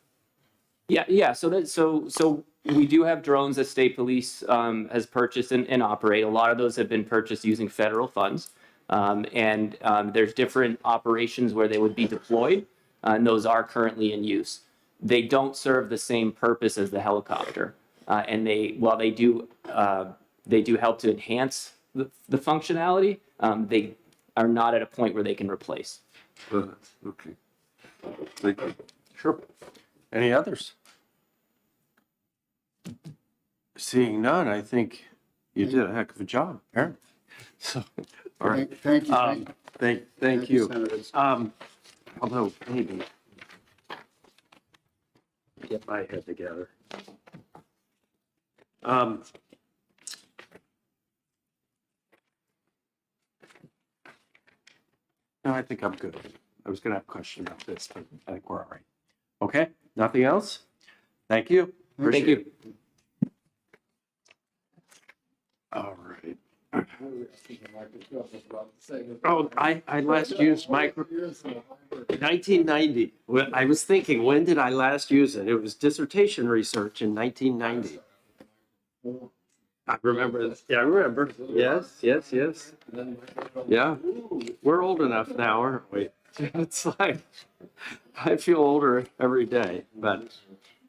Yeah. So we do have drones that state police has purchased and operate. A lot of those have been purchased using federal funds. And there's different operations where they would be deployed, and those are currently in use. They don't serve the same purpose as the helicopter, and while they do help to enhance the functionality, they are not at a point where they can replace. Okay. Thank you. Sure. Any others? Seeing none, I think you did a heck of a job, Aaron. So, all right. Thank you. Thank you. Senators. Although maybe get my head together. No, I think I'm good. I was going to have a question about this, but I think we're all right. Okay, nothing else? Thank you. Thank you. All right. Oh, I last used micro 1990. Well, I was thinking, when did I last use it? It was dissertation research in 1990. I remember. Yeah, I remember. Yes. Yeah, we're old enough now, aren't we? It's like I feel older every day, but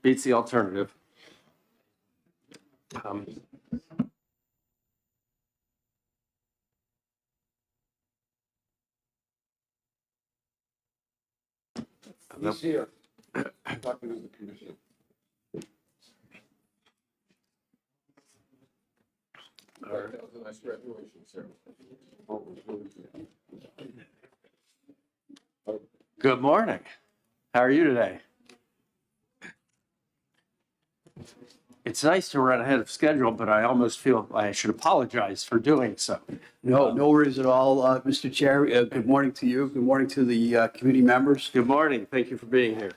beats the alternative. He's here. Talking to the commission. Good morning. How are you today? It's nice to run ahead of schedule, but I almost feel I should apologize for doing so. No, no worries at all, Mr. Chair. Good morning to you. Good morning to the committee members. Good morning. Thank you for being here.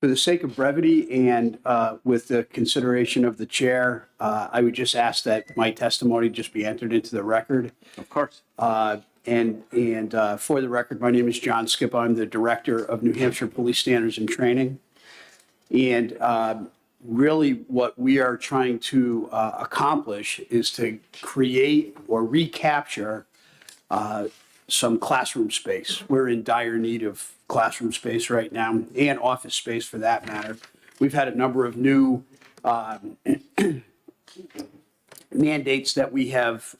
For the sake of brevity and with the consideration of the chair, I would just ask that my testimony just be entered into the record. Of course. And for the record, my name is John Skippa. I'm the Director of New Hampshire Police Standards and Training. And really what we are trying to accomplish is to create or recapture some classroom space. We're in dire need of classroom space right now, and office space for that matter. We've had a number of new mandates that we have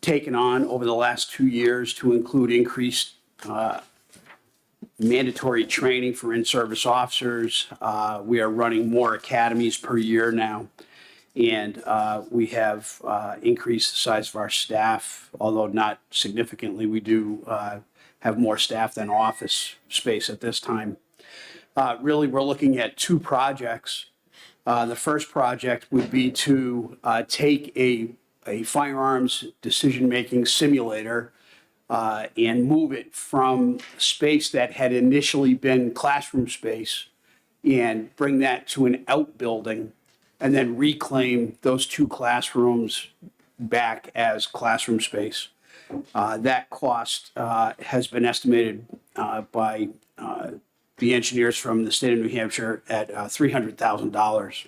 taken on over the last 2 years to include increased mandatory training for in-service officers. We are running more academies per year now. And we have increased the size of our staff, although not significantly. We do have more staff than office space at this time. Really, we're looking at 2 projects. The first project would be to take a firearms decision-making simulator and move it from space that had initially been classroom space and bring that to an outbuilding and then reclaim those 2 classrooms back as classroom space. That cost has been estimated by the engineers from the state of New Hampshire at $300,000.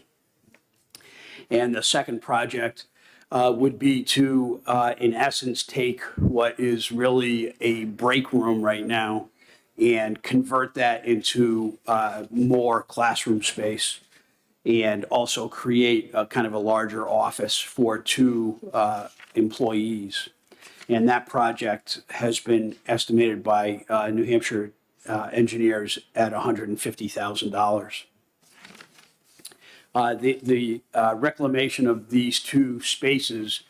And the second project would be to, in essence, take what is really a break room right now and convert that into more classroom space, and also create a kind of a larger office for 2 employees. And that project has been estimated by New Hampshire engineers at $150,000. The reclamation of these 2 spaces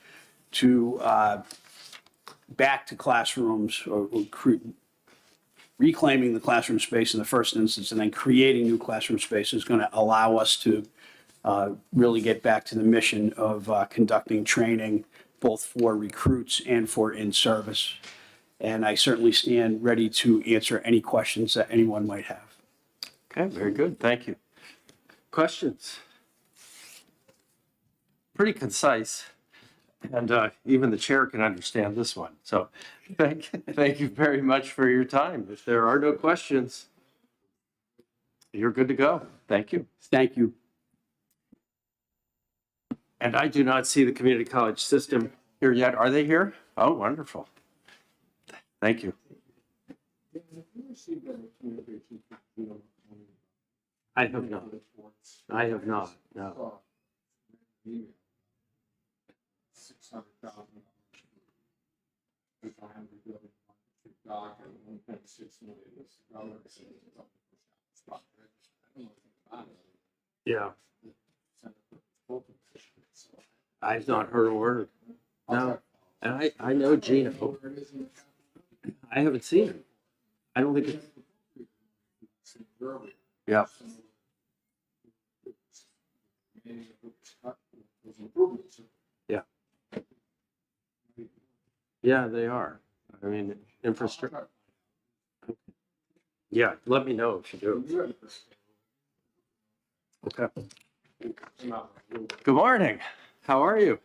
to back to classrooms, or reclaiming the classroom space in the first instance and then creating new classroom space is going to allow us to really get back to the mission of conducting training both for recruits and for in-service. And I certainly stand ready to answer any questions that anyone might have. Okay, very good. Thank you. Questions? Pretty concise. And even the chair can understand this one. So thank you very much for your time. If there are no questions, you're good to go. Thank you. Thank you. And I do not see the community college system here yet. Are they here? Oh, wonderful. Thank you. I have not. I have not, no. Yeah. I've not heard a word. No. And I know Gino. I haven't seen him. I don't think it's. Yeah. Yeah. Yeah, they are. I mean, infrastructure. Yeah, let me know if you do. Okay. Good morning. How are you?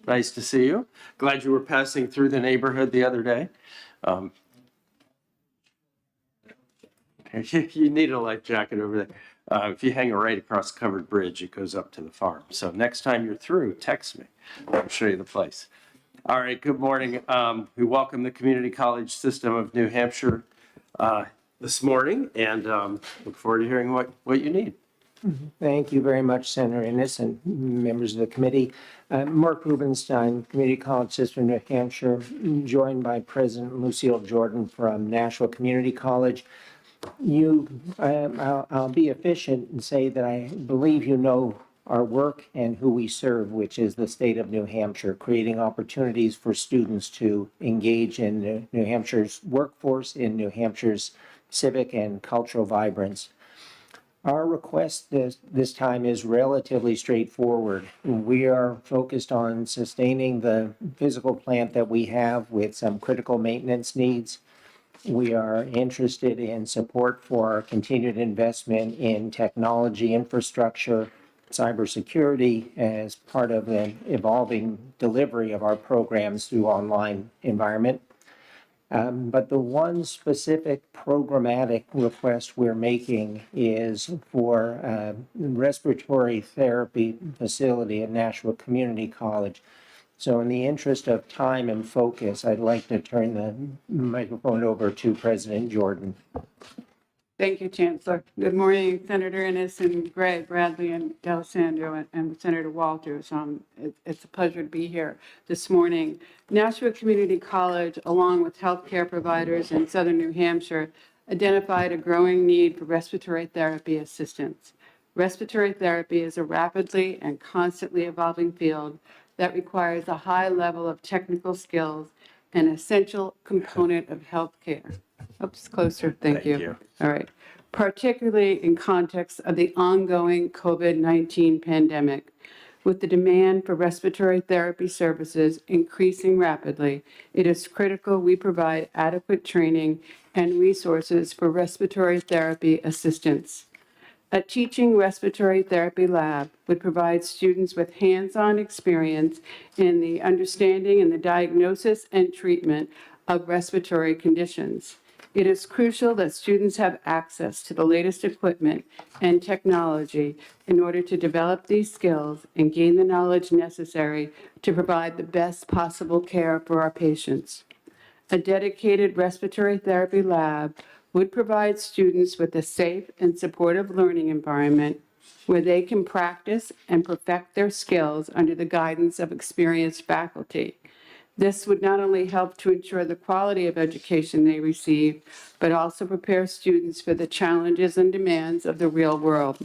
Nice to see you. Glad you were passing through the neighborhood the other day. You need a life jacket over there. If you hang it right across the covered bridge, it goes up to the farm. So next time you're through, text me. I'll show you the place. All right, good morning. We welcome the Community College System of New Hampshire this morning, and look forward to hearing what you need. Thank you very much, Senator Innes and members of the committee. Mark Rubenstein, Community College System, New Hampshire, joined by President Lucille Jordan from Nashville Community College. I'll be efficient and say that I believe you know our work and who we serve, which is the state of New Hampshire, creating opportunities for students to engage in New Hampshire's workforce, in New Hampshire's civic and cultural vibrance. Our request this time is relatively straightforward. We are focused on sustaining the physical plant that we have with some critical maintenance needs. We are interested in support for our continued investment in technology infrastructure, cybersecurity as part of the evolving delivery of our programs through online environment. But the one specific programmatic request we're making is for a respiratory therapy facility at Nashua Community College. So in the interest of time and focus, I'd like to turn the microphone over to President Jordan. Thank you, Chancellor. Good morning, Senator Ennis and Greg, Bradley, and D'Alessandro, and Senator Walters. It's a pleasure to be here this morning. Nashua Community College, along with healthcare providers in southern New Hampshire, identified a growing need for respiratory therapy assistance. Respiratory therapy is a rapidly and constantly evolving field that requires a high level of technical skills, an essential component of healthcare. Oops, closer, thank you. All right. Particularly in context of the ongoing COVID-19 pandemic, with the demand for respiratory therapy services increasing rapidly, it is critical we provide adequate training and resources for respiratory therapy assistance. A teaching respiratory therapy lab would provide students with hands-on experience in the understanding and the diagnosis and treatment of respiratory conditions. It is crucial that students have access to the latest equipment and technology in order to develop these skills and gain the knowledge necessary to provide the best possible care for our patients. A dedicated respiratory therapy lab would provide students with a safe and supportive learning environment where they can practice and perfect their skills under the guidance of experienced faculty. This would not only help to ensure the quality of education they receive, but also prepare students for the challenges and demands of the real world.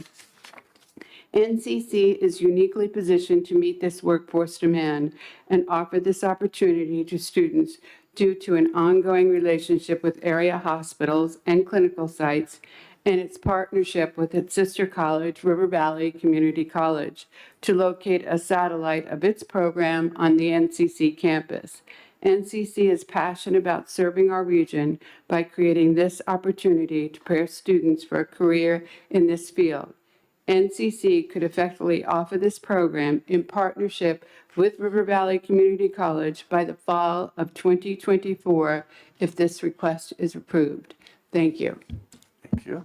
NCC is uniquely positioned to meet this workforce demand and offer this opportunity to students due to an ongoing relationship with area hospitals and clinical sites and its partnership with its sister college, River Valley Community College, to locate a satellite of its program on the NCC campus. NCC is passionate about serving our region by creating this opportunity to prepare students for a career in this field. NCC could effectively offer this program in partnership with River Valley Community College by the fall of 2024 if this request is approved. Thank you. Thank you.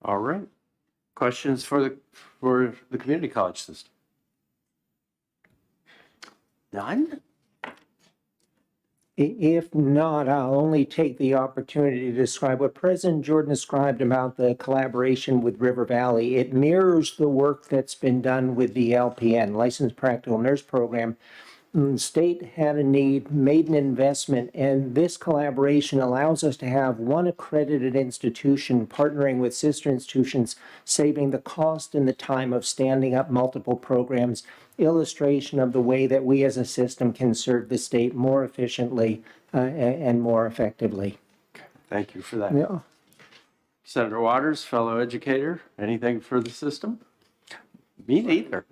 All right. Questions for the community college system? None? If not, I'll only take the opportunity to describe what President Jordan described about the collaboration with River Valley. It mirrors the work that's been done with the LPN, Licensed Practical Nurse Program. The state had a need, made an investment, and this collaboration allows us to have one accredited institution partnering with sister institutions, saving the cost and the time of standing up multiple programs. Illustration of the way that we as a system can serve the state more efficiently and more effectively. Thank you for that. Yeah. Senator Waters, fellow educator, anything for the system? Me neither.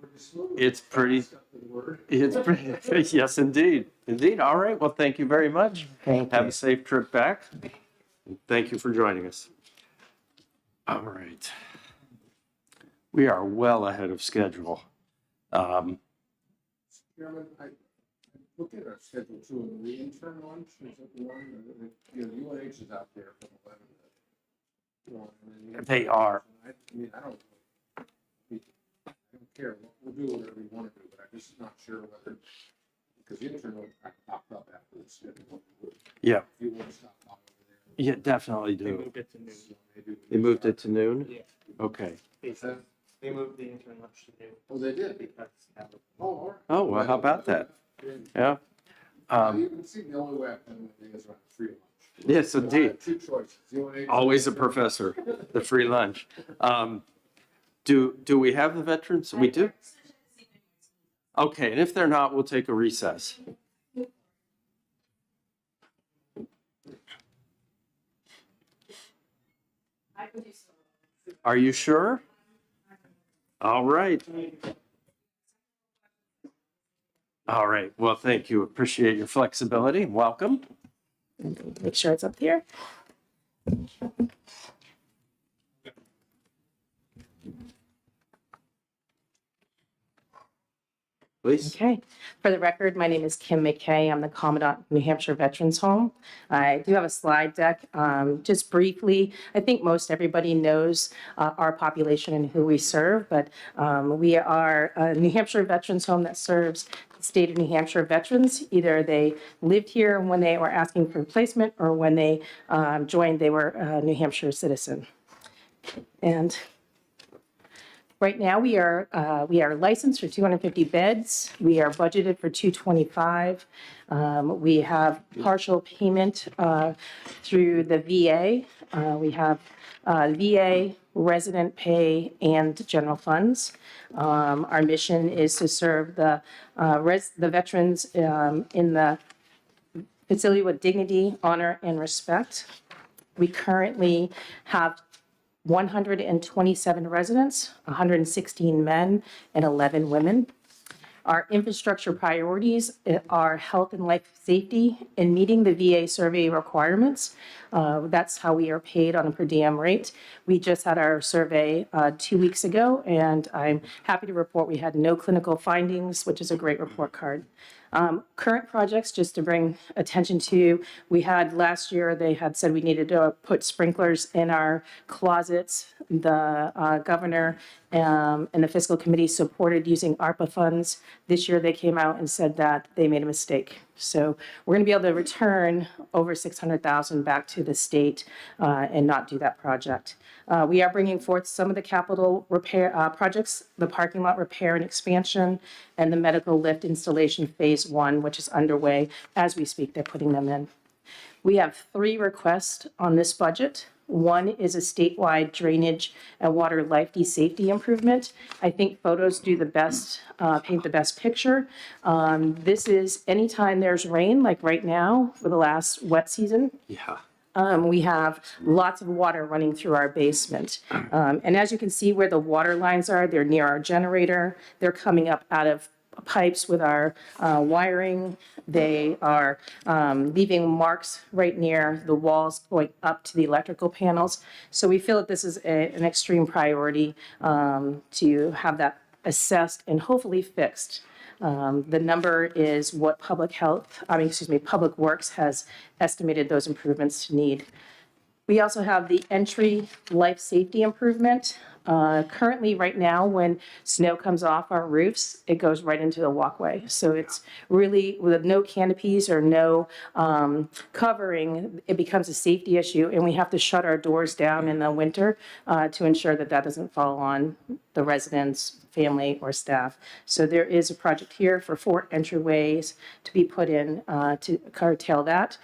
It's pretty, yes, indeed. Indeed. All right. Well, thank you very much. Thank Have you. a safe trip back. Thank you for joining us. All right. We are well ahead of schedule. Chairman, I looked at our schedule too, and the intern lunch, is that the one, UNH is out there from 11 to. They are. I mean, I don't care, we'll do whatever you want to do, but I'm just not sure whether, because the intern lunch popped up after the schedule. Yeah. If you want to stop by over there. Yeah, definitely They do. moved it to noon. They moved it to noon? Yeah. Okay. They moved the intern lunch to noon. Oh, they did? Because Oh, all right. Oh, well, how about that? Yeah. The only way I can is on free lunch. Yes, indeed. Two choices. You want to- Always a professor, the free lunch. Do we have the veterans? We do? Okay, and if they're not, we'll take a recess. Are you sure? All right. All right, well, thank you. Appreciate your flexibility. Welcome. Make sure it's up here. Please. Okay. For the record, my name is Kim McKay. I'm the Commandant New Hampshire Veterans Home. I do have a slide deck. Just briefly, I think most everybody knows our population and who we serve, but we are a New Hampshire Veterans Home that serves the state of New Hampshire veterans. Either they lived here when they were asking for replacement, or when they joined, they were a New Hampshire citizen. And right now, we are licensed for 250 beds. We are budgeted for 225. We have partial payment through the VA. We have VA, resident pay, and general funds. Our mission is to serve the veterans in the facility with dignity, honor, and respect. We currently have 127 residents, 116 men, and 11 women. Our infrastructure priorities are health and life safety and meeting the VA survey requirements. That's how we are paid on a per diem rate. We just had our survey 2 weeks ago, and I'm happy to report we had no clinical findings, which is a great report card. Current projects, just to bring attention to, we had last year, they had said we needed to put sprinklers in our closets. The governor and the fiscal committee supported using ARPA funds. This year, they came out and said that they made a mistake. So we're going to be able to return over $600,000 back to the state and not do that project. We are bringing forth some of the capital repair projects, the parking lot repair and expansion, and the medical lift installation phase 1, which is underway. As we speak, they're putting them in. We have 3 requests on this budget. One is a statewide drainage and water life safety improvement. I think photos do the best, paint the best picture. This is anytime there's rain, like right now for the last wet season. Yeah. We have lots of water running through our basement. And as you can see where the water lines are, they're near our generator. They're coming up out of pipes with our wiring. They are leaving marks right near the walls going up to the electrical panels. So we feel that this is an extreme priority to have that assessed and hopefully fixed. The number is what Public Works has estimated those improvements to need. We also have the entry life safety improvement. Currently, right now, when snow comes off our roofs, it goes right into the walkway. So it's really, with no canopies or no covering, it becomes a safety issue, and we have to shut our doors down in the winter to ensure that that doesn't fall on the residents, family, or staff. So there is a project here for 4 entryways to be put in to curtail that.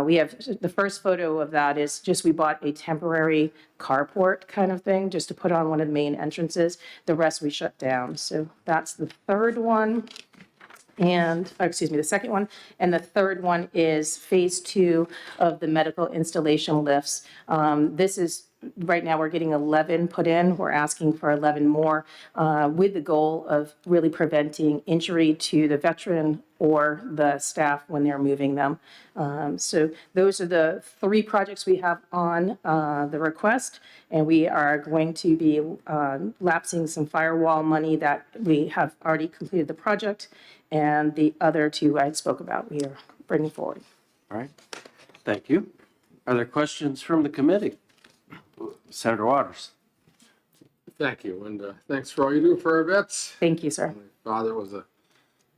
We have, the first photo of that is just, we bought a temporary carport kind of thing just to put on one of the main entrances. The rest we shut down. So that's the third one. And, the second one. And the third one is phase 2 of the medical installation lifts. This is, right now we're getting 11 put in. We're asking for 11 more with the goal of really preventing injury to the veteran or the staff when they're moving them. So those are the 3 projects we have on the request, and we are going to be lapsing some firewall money that we have already completed the project, and the other 2 I spoke about we are bringing forward. All right. Thank you. Are there questions from the committee? Senator Waters. Thank you, and thanks for all you do for our vets. Thank you, sir. My father was a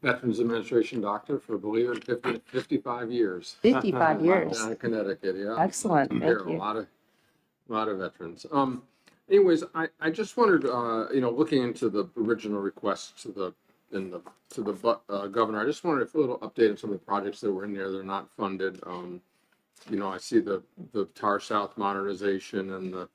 Veterans Administration doctor for, believe it, 55 years. 55 years. Down in Connecticut, yeah. Excellent. Thank Here, you. a lot of veterans. Anyways, I just wondered, looking into the original request to the to the governor. I just wanted a little update on some of the projects that were in there. They're not funded. You know, I see the Tar South modernization and the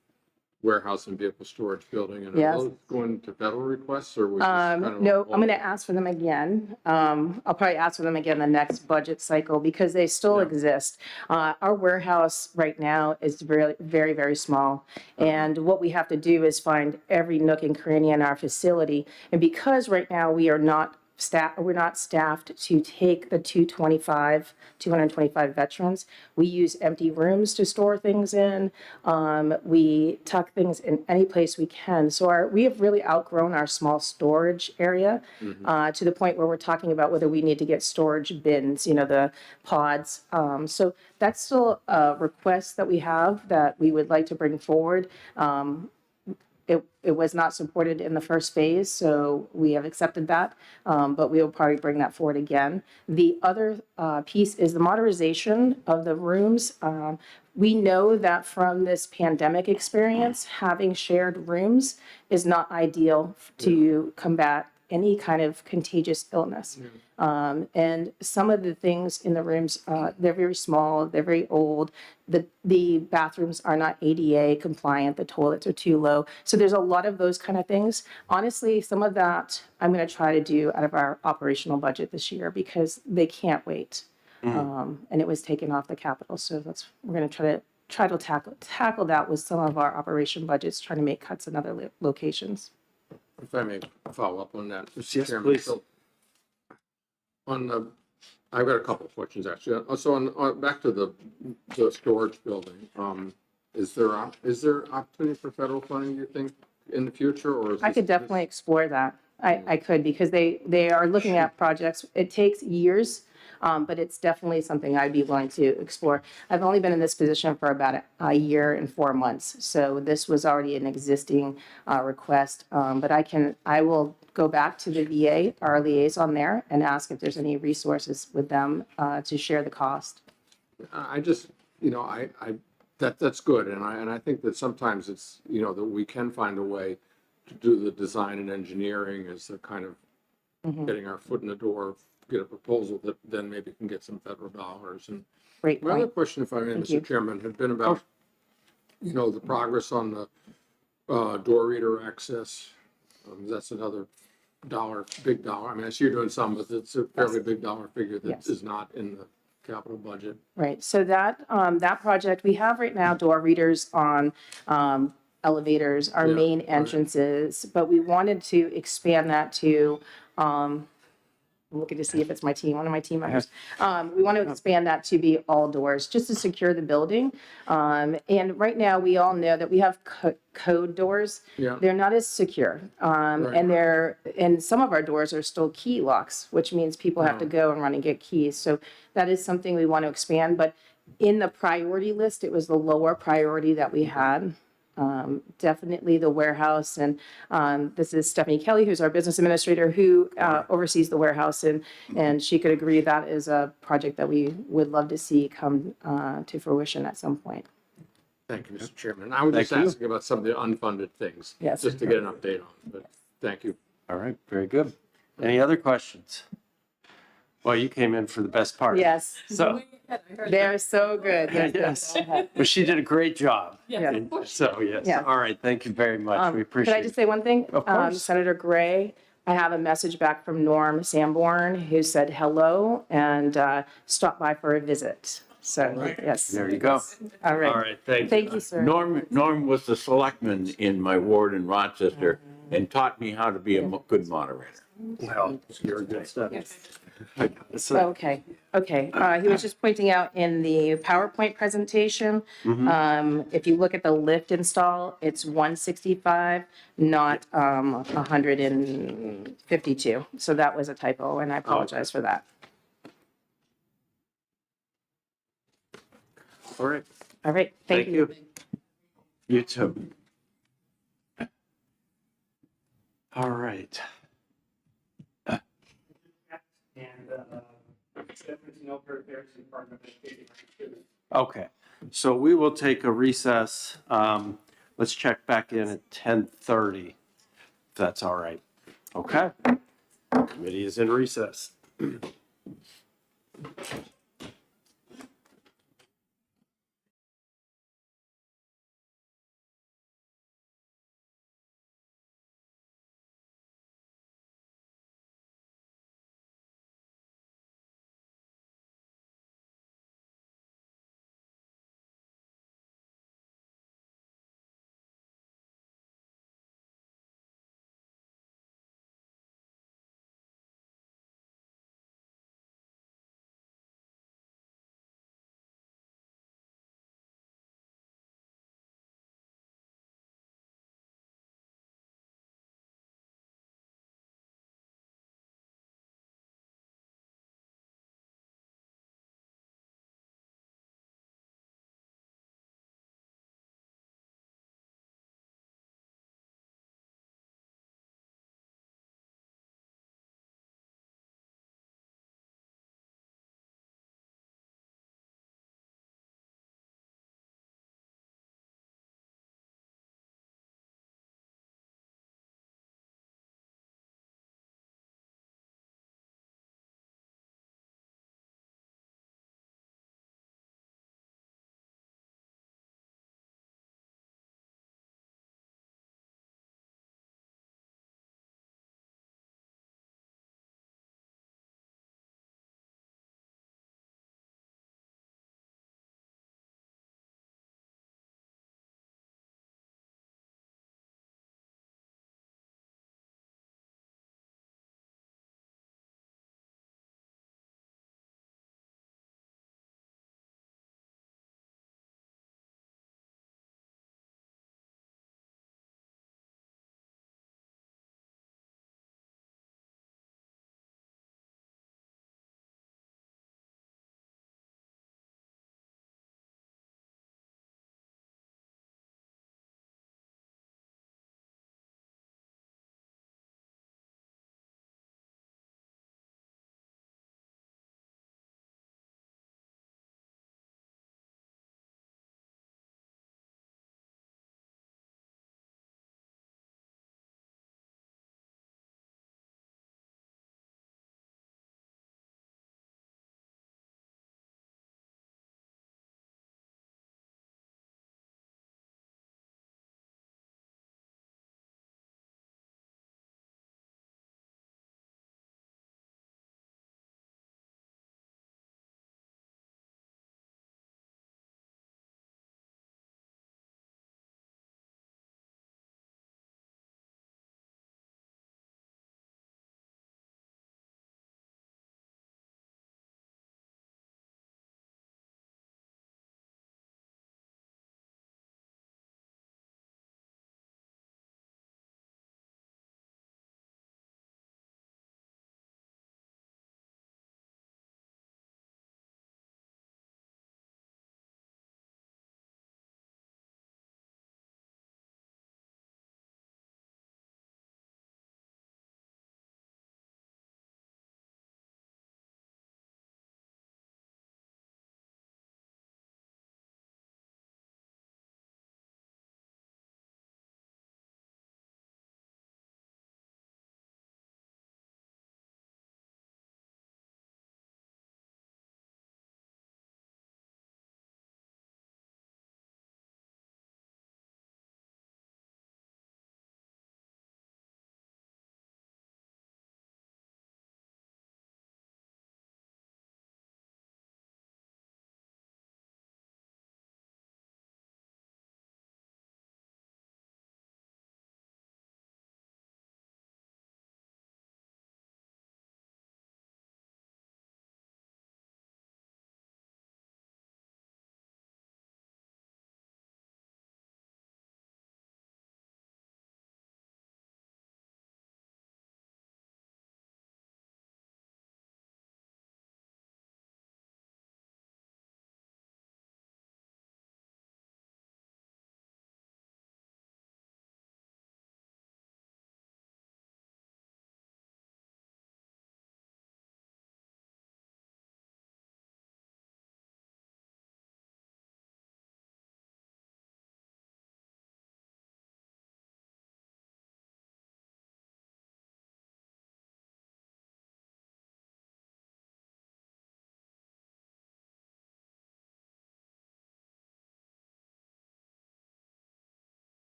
warehouse and vehicle storage building. And Yes. are those going to federal requests or we just kind of? No, I'm going to ask for them again. I'll probably ask for them again the next budget cycle because they still exist. Our warehouse right now is very, very, very small. And what we have to do is find every nook and cranny in our facility. And because right now we're not staffed to take the 225 veterans. We use empty rooms to store things in. We tuck things in any place we can. So we have really outgrown our small storage area to the point where we're talking about whether we need to get storage bins, you know, the pods. So that's still a request that we have that we would like to bring forward. It was not supported in the first phase, so we have accepted that, but we will probably bring that forward again. The other piece is the modernization of the rooms. We know that from this pandemic experience, having shared rooms is not ideal to combat any kind of contagious illness. And some of the things in the rooms, they're very small, they're very old. The bathrooms are not ADA compliant, the toilets are too low. So there's a lot of those kind of things. Honestly, some of that I'm going to try to do out of our operational budget this year because they can't wait. And it was taken off the capital. So we're going to try to tackle that with some of our operation budgets, trying to make cuts in other locations. If I may follow up on that. Mr. Yes, Chairman. please. So I've got a couple of questions actually. So back to the storage building, is there opportunity for federal funding, you think, in the future, or is I could definitely explore that. I could because they are looking at projects. It takes years, but it's definitely something I'd be willing to explore. I've only been in this position for about a year and 4 months, so this was already an existing request. But I will go back to the VA, our liaison there, and ask if there's any resources with them to share the cost. I just, you know, that's good, and I think that sometimes it's, you know, that we can find a way to do the design and engineering as a kind of getting our foot in the door, get a proposal that then maybe can get some federal dollars. And Great my other point. question, if I may, Thank you. Mr. Chairman, had been about, you know, the progress on the door reader access. That's another big dollar. I mean, I see you're doing some, but it's a fairly big dollar figure that is not in the capital budget. Right, so that project, we have right now door readers on elevators, our main entrances, but we wanted to expand that to, I'm looking to see if it's one of my team members. We want to expand that to be all doors, just to secure the building. And right now, we all know that we have code doors. Yeah. They're not as secure. And some of our doors are still key locks, which means people have to go and run and get keys. So that is something we want to expand. But in the priority list, it was the lower priority that we had. Definitely the warehouse, and this is Stephanie Kelly, who's our business administrator, who oversees the warehouse, and she could agree that is a project that we would love to see come to fruition at some point. Thank you, Mr. Chairman. I was just asking about some of the unfunded things. Yes. Just to get an update on, but thank you. All right, very good. Any other questions? Well, you came in for the best part. Yes, So, they're so good. yes, but she did a great job. Yeah. And so, yes. Yeah. All right, thank you very much. We appreciate Could I just say one thing? Of course. Senator Gray, I have a message back from Norm Sanborn, who said hello and stopped by for a visit. So, yes. There you go. All right. All right, thank you. Thank you, sir. Norm was the selectman in my ward in Rochester and taught me how to be a good moderator. Well, you're good stuff. Okay. He was just pointing out in the PowerPoint presentation, if you look at the lift install, it's 165, not 152. So that was a typo, and I apologize for that. All right, All right, thank you. you too. All right. Okay, so we will take a recess. Let's check back in at 10:30, if that's all right. Okay? Committee is in recess.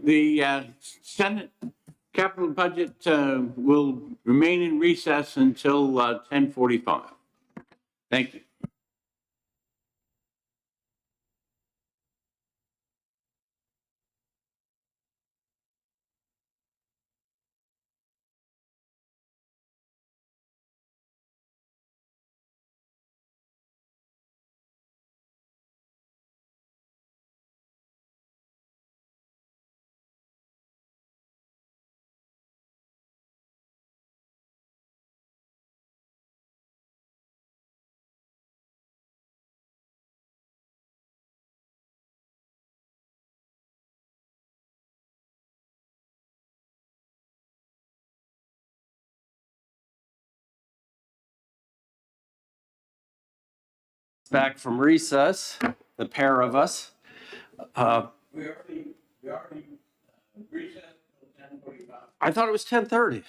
The Senate capital budget will remain in recess until 10:45. Thank you. Back from recess, the pair of us. We already recessed until 10:45. I thought it was 10:30.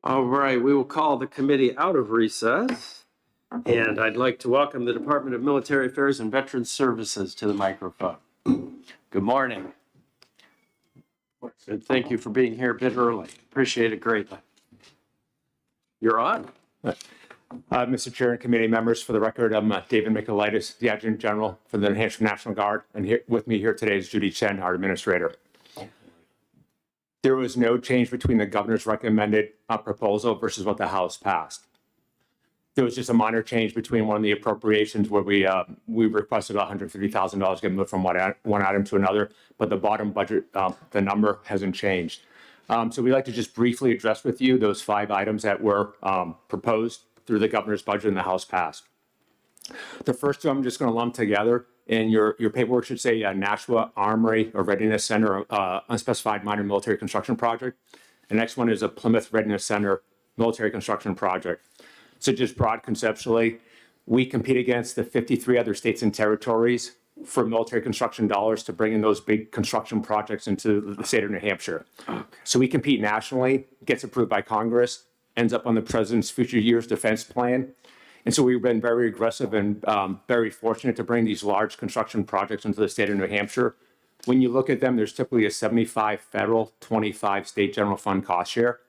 All right, we will call the committee out of recess. And I'd like to welcome the Department of Military Affairs and Veterans Services to the microphone. Good morning. And thank you for being here a bit early. Appreciate it greatly. You're on. Mr. Chair and committee members, for the record, I'm David Michaelitis, the Adjutant General for the New Hampshire National Guard, and here with me here today is Judy Chen, our Administrator. There was no change between the governor's recommended proposal versus what the House passed. There was just a minor change between one of the appropriations where we requested $150,000 get moved from one item to another, but the bottom budget, the number hasn't changed. So we'd like to just briefly address with you those 5 items that were proposed through the governor's budget and the House passed. The first two I'm just going to lump together, and your paperwork should say Nashua Armory or Readiness Center unspecified minor military construction project. The next one is a Plymouth Readiness Center military construction project. So just broad conceptually, we compete against the 53 other states and territories for military construction dollars to bring in those big construction projects into the state of New Hampshire. Okay. So we compete nationally, gets approved by Congress, ends up on the president's future years defense plan. And so we've been very aggressive and very fortunate to bring these large construction projects into the state of New Hampshire. When you look at them, there's typically a 75 federal, 25 state general fund cost share.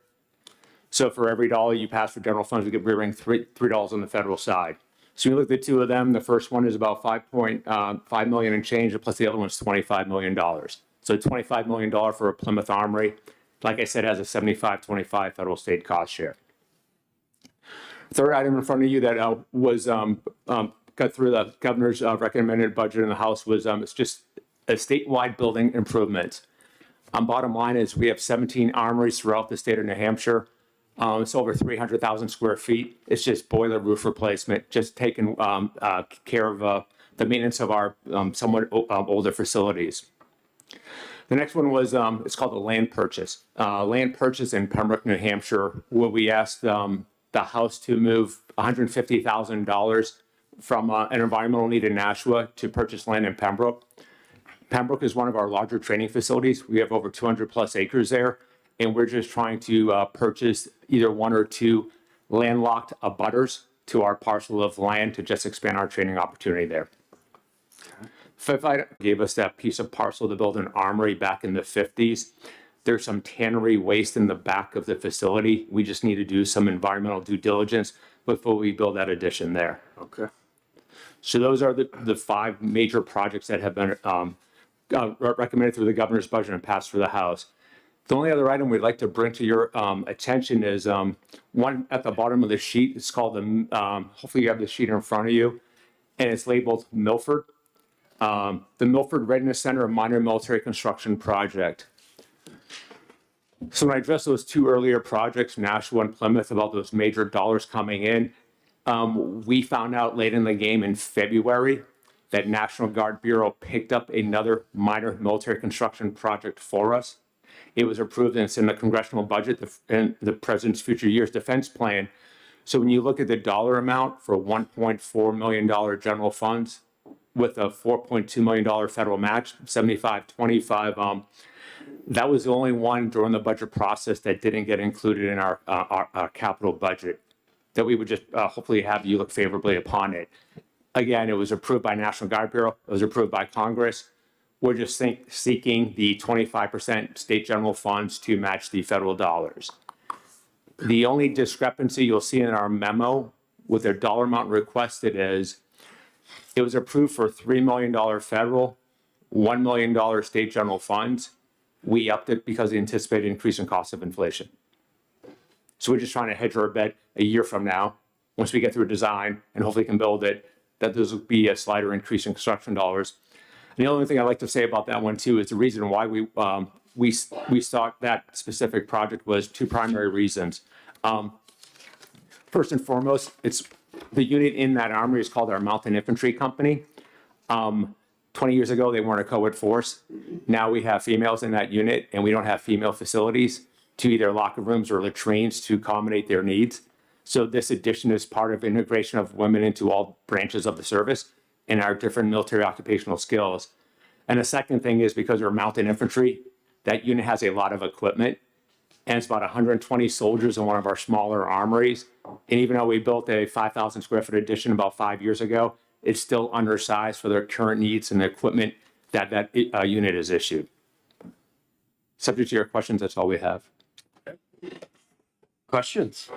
So for every dollar you pass for general funds, we bring $3 on the federal side. So you look at the two of them, the first one is about $5.5 million and change, plus the other one's $25 million. So $25 million for a Plymouth Armory, like I said, has a 75-25 federal state cost share. Third item in front of you that was got through the governor's recommended budget in the House was it's just a statewide building improvement. Bottom line is we have 17 armories throughout the state of New Hampshire. It's over 300,000 square feet. It's just boiler roof replacement, just taking care of the maintenance of our somewhat older facilities. The next one was, it's called a land purchase. Land purchase in Pembroke, New Hampshire, where we asked the House to move $150,000 from an environmental need in Nashua to purchase land in Pembroke. Pembroke is one of our larger training facilities. We have over 200 plus acres there. And we're just trying to purchase either 1 or 2 landlocked abutters to our parcel of land to just expand our training opportunity there. Fifth item gave us that piece of parcel to build an armory back in the 50s. There's some tannery waste in the back of the facility. We just need to do some environmental due diligence before we build that addition there. Okay. So those are the 5 major projects that have been recommended through the governor's budget and passed through the House. The only other item we'd like to bring to your attention is one at the bottom of the sheet. It's called the, hopefully you have the sheet in front of you, and it's labeled Milford. The Milford Readiness Center, a minor military construction project. So when I addressed those 2 earlier projects, Nashua and Plymouth, about those major dollars coming in, we found out late in the game in February that National Guard Bureau picked up another minor military construction project for us. It was approved and it's in the congressional budget and the president's future years defense plan. So when you look at the dollar amount for $1.4 million general funds with a $4.2 million federal match, 75-25, that was the only one during the budget process that didn't get included in our capital budget, that we would just hopefully have you look favorably upon it. Again, it was approved by National Guard Bureau. It was approved by Congress. We're just seeking the 25% state general funds to match the federal dollars. The only discrepancy you'll see in our memo with their dollar amount requested is it was approved for $3 million federal, $1 million state general funds. We upped it because of the anticipated increase in cost of inflation. So we're just trying to hedge our bet a year from now, once we get through a design and hopefully can build it, that there's will be a slighter increase in construction dollars. And the only thing I'd like to say about that one too is the reason why we sought that specific project was 2 primary reasons. First and foremost, it's the unit in that armory is called our Mountain Infantry Company. 20 years ago, they weren't a co-ed force. Now we have females in that unit and we don't have female facilities to either locker rooms or latrines to accommodate their needs. So this addition is part of integration of women into all branches of the service and our different military occupational skills. And the second thing is because we're mounted infantry, that unit has a lot of equipment and it's about 120 soldiers in one of our smaller armories. And even though we built a 5,000 square foot addition about 5 years ago, it's still undersized for their current needs and the equipment that unit is issued. Subject to your questions, that's all we have. Questions?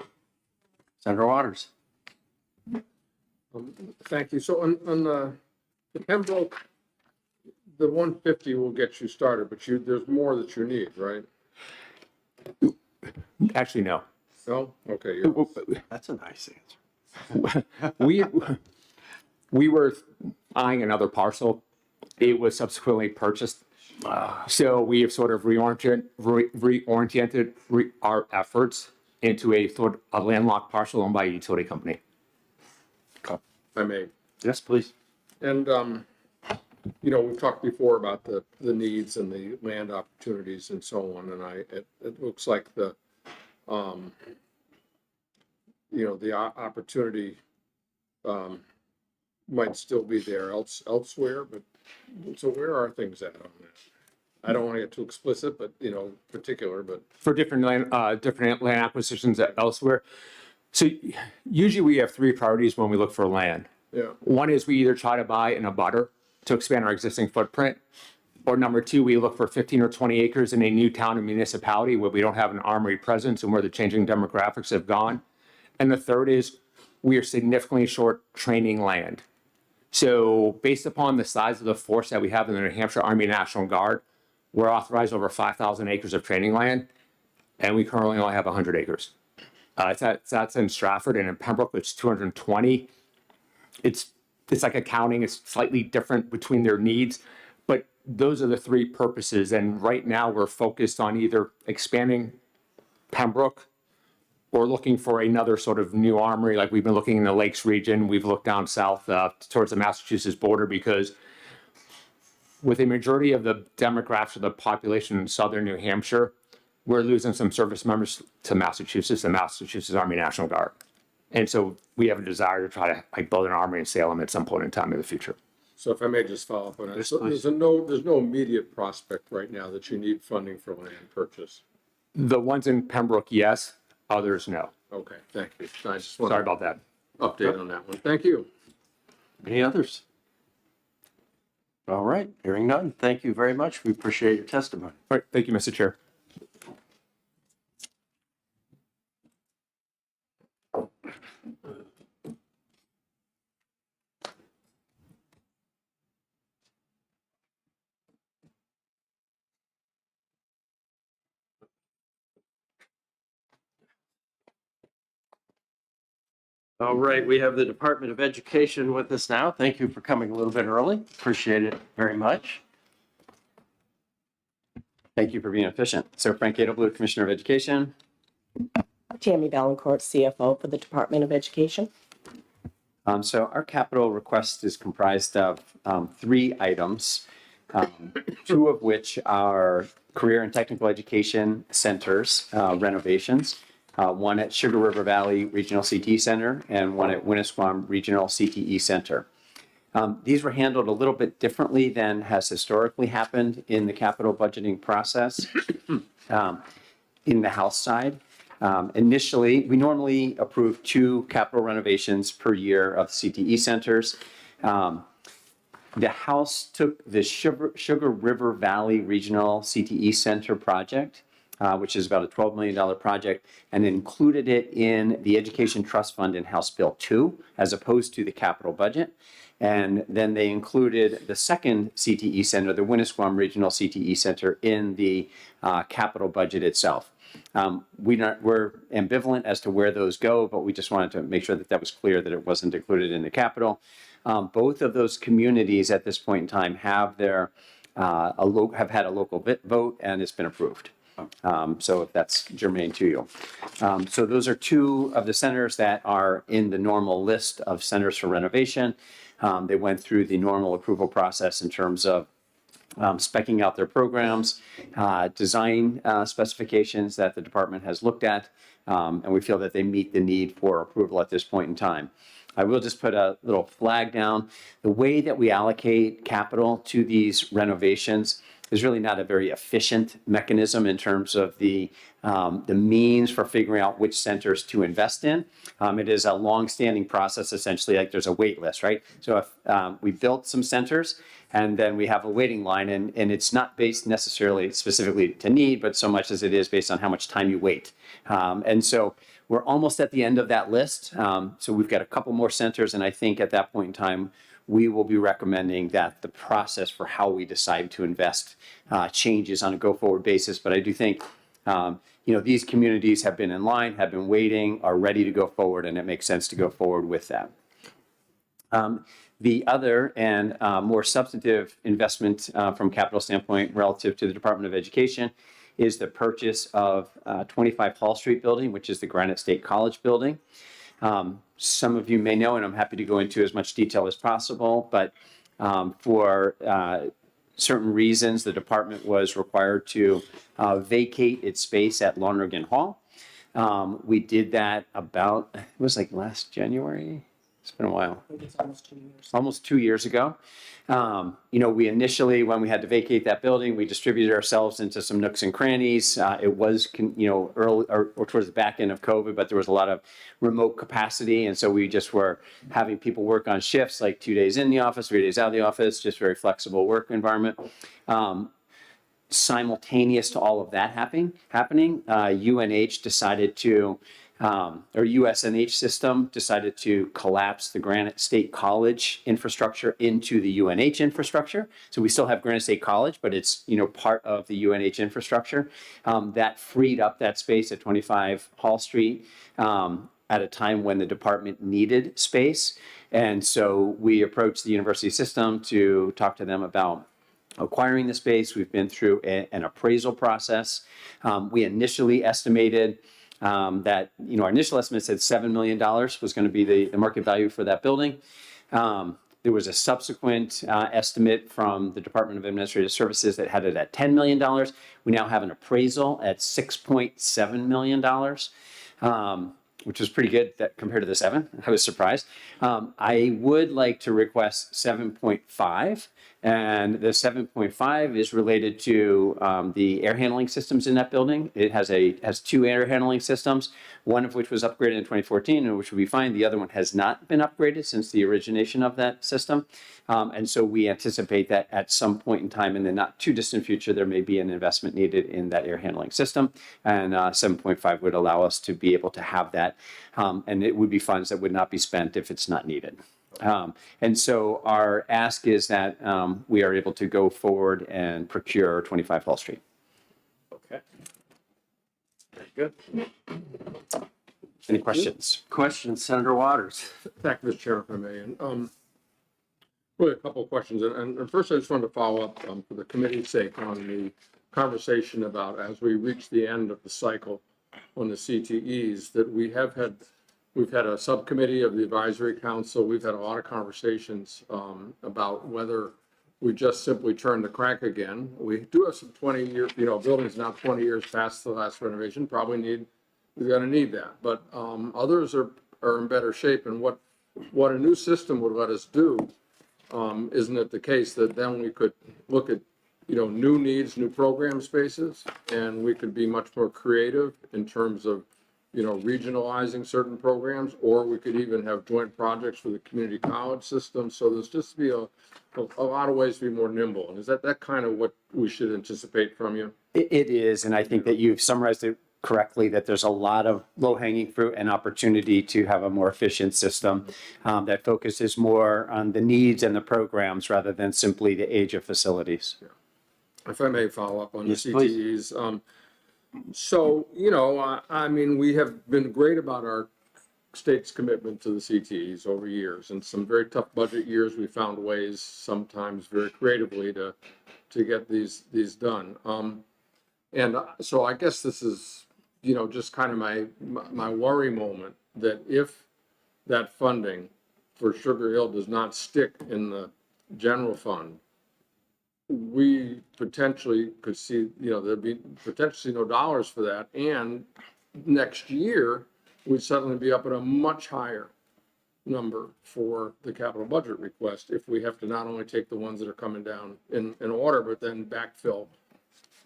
Senator Waters. Thank you. So on the Pembroke, the 150 will get you started, but there's more that you need, right? Actually, no. No? Okay. That's a nice answer. We were eyeing another parcel. It was subsequently purchased. So we have sort of reoriented our efforts into a landlocked parcel owned by a utility company. If I may. Yes, please. And, we've talked before about the needs and the land opportunities and so on, and it looks like the opportunity might still be there elsewhere, but so where are things at on that? I don't want to get too explicit, but, particular, but. For different land acquisitions elsewhere. So usually we have three priorities when we look for land. Yeah. One is we either try to buy in a butter to expand our existing footprint, or number two, we look for 15 or 20 acres in a new town or municipality where we don't have an armory presence and where the changing demographics have gone. And the third is we are significantly short training land. So based upon the size of the force that we have in the New Hampshire Army National Guard, we're authorized over 5,000 acres of training land, and we currently only have 100 acres. That's in Stratford, and in Pembroke, it's 220. It's like accounting is slightly different between their needs, but those are the three purposes. And right now we're focused on either expanding Pembroke or looking for another sort of new armory. Like we've been looking in the Lakes region. We've looked down south towards the Massachusetts border, because with a majority of the demographics of the population in southern New Hampshire, we're losing some service members to Massachusetts, the Massachusetts Army National Guard. And so we have a desire to try to build an armory in Salem at some point in time in the future. So if I may just follow up on that. So there's no immediate prospect right now that you need funding for land purchase. The ones in Pembroke, yes. Others, no. Okay, thank you. I just Sorry about that. Update on that one. Thank you. Any others? All right, hearing none. Thank you very much. We appreciate your testimony. All right, thank you, Mr. Chair. All right, we have the Department of Education with us now. Thank you for coming a little bit early. Appreciate it very much. Thank you for being efficient. So Frank Gadelblue, Commissioner of Education. Tammy Valancourt, CFO for the Department of Education. So our capital request is comprised of 3 items, 2 of which are career and technical education centers renovations. One at Sugar River Valley Regional CTE Center and one at Winnisquam Regional CTE Center. These were handled a little bit differently than has historically happened in the capital budgeting process in the House side. Initially, we normally approve 2 capital renovations per year of CTE centers. The House took the Sugar River Valley Regional CTE Center project, which is about a $12 million project, and included it in the Education Trust Fund in House Bill 2, as opposed to the capital budget. And then they included the second CTE center, the Winnisquam Regional CTE Center, in the capital budget itself. We're ambivalent as to where those go, but we just wanted to make sure that that was clear that it wasn't included in the capital. Both of those communities at this point in time have their have had a local vote, and it's been approved. So if that's germane to you. So those are 2 of the centers that are in the normal list of centers for renovation. They went through the normal approval process in terms of speccing out their programs, design specifications that the department has looked at, and we feel that they meet the need for approval at this point in time. I will just put a little flag down. The way that we allocate capital to these renovations is really not a very efficient mechanism in terms of the means for figuring out which centers to invest in. It is a long-standing process, essentially, like there's a wait list, right? So if we built some centers and then we have a waiting line, and it's not based necessarily specifically to need, but so much as it is based on how much time you wait. And so we're almost at the end of that list. So we've got a couple more centers, and I think at that point in time, we will be recommending that the process for how we decide to invest changes on a go-forward basis. But I do think, these communities have been in line, have been waiting, are ready to go forward, and it makes sense to go forward with that. The other and more substantive investment from capital standpoint relative to the Department of Education is the purchase of 25 Hall Street building, which is the Granite State College building. Some of you may know, and I'm happy to go into as much detail as possible, but for certain reasons, the department was required to vacate its space at Lonergan Hall. We did that about, it was like last January. It's been a while. I think it's almost 2 years. Almost 2 years ago. We initially, when we had to vacate that building, we distributed ourselves into some nooks and crannies. It was, early or towards the back end of COVID, but there was a lot of remote capacity. And so we just were having people work on shifts, like 2 days in the office, 3 days out of the office, just very flexible work environment. Simultaneous to all of that happening, UNH decided to, or USNH system decided to collapse the Granite State College infrastructure into the UNH infrastructure. So we still have Granite State College, but it's, part of the UNH infrastructure. That freed up that space at 25 Hall Street at a time when the department needed space. And so we approached the university system to talk to them about acquiring the space. We've been through an appraisal process. We initially estimated that, our initial estimate said $7 million was going to be the market value for that building. There was a subsequent estimate from the Department of Administrative Services that had it at $10 million. We now have an appraisal at $6.7 million, which was pretty good compared to the 7. I was surprised. I would like to request 7.5. And the 7.5 is related to the air handling systems in that building. It has 2 air handling systems, one of which was upgraded in 2014, and which will be fine. The other one has not been upgraded since the origination of that system. And so we anticipate that at some point in time in the not too distant future, there may be an investment needed in that air handling system. And 7.5 would allow us to be able to have that. And it would be funds that would not be spent if it's not needed. And so our ask is that we are able to go forward and procure 25 Hall Street. Okay. Very good. Any questions? Questions, Senator Waters? Thank you, Mr. Chairman, if I may. And, really a couple of questions. And first, I just wanted to follow up for the committee's sake on the conversation about as we reach the end of the cycle on the CTEs, that we've had a subcommittee of the advisory council. We've had a lot of conversations about whether we just simply turn the crank again. We do have some 20-year, buildings now 20 years past the last renovation, we're going to need that. But others are in better shape. And what a new system would let us do, isn't it the case that then we could look at, new needs, new program spaces, and we could be much more creative in terms of regionalizing certain programs, or we could even have joint projects for the community college system. So there's just be a lot of ways to be more nimble. And is that kind of what we should anticipate from you? It is, and I think that you've summarized it correctly, that there's a lot of low-hanging fruit and opportunity to have a more efficient system that focuses more on the needs and the programs rather than simply the age of facilities. Yeah. If I may follow up on Yes, the please. CTEs. So, we have been great about our state's commitment to the CTEs over years. And some very tough budget years, we found ways, sometimes very creatively, to get these done. And so I guess this is, just kind of my worry moment, that if that funding for Sugar Hill does not stick in the general fund, we potentially could see, there'd be potentially no dollars for that. And next year, we'd suddenly be up at a much higher number for the capital budget request if we have to not only take the ones that are coming down in order, but then backfill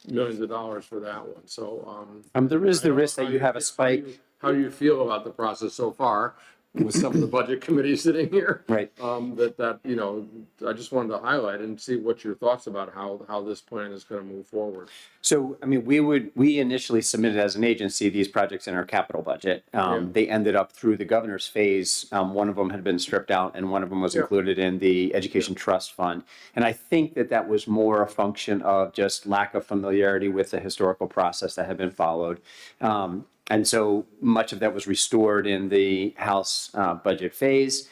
millions of dollars for that one. So, There is the risk that how you have a spike. How do you feel about the process so far with some of the budget committees sitting here? Right. You know, I just wanted to highlight and see what your thoughts about how this plan is going to move forward. So, I mean, we initially submitted as an agency these projects in our capital budget. They ended up through the governor's phase. One of them had been stripped out and one of them was included in the education trust fund. And I think that that was more a function of just lack of familiarity with the historical process that had been followed. And so much of that was restored in the House budget phase.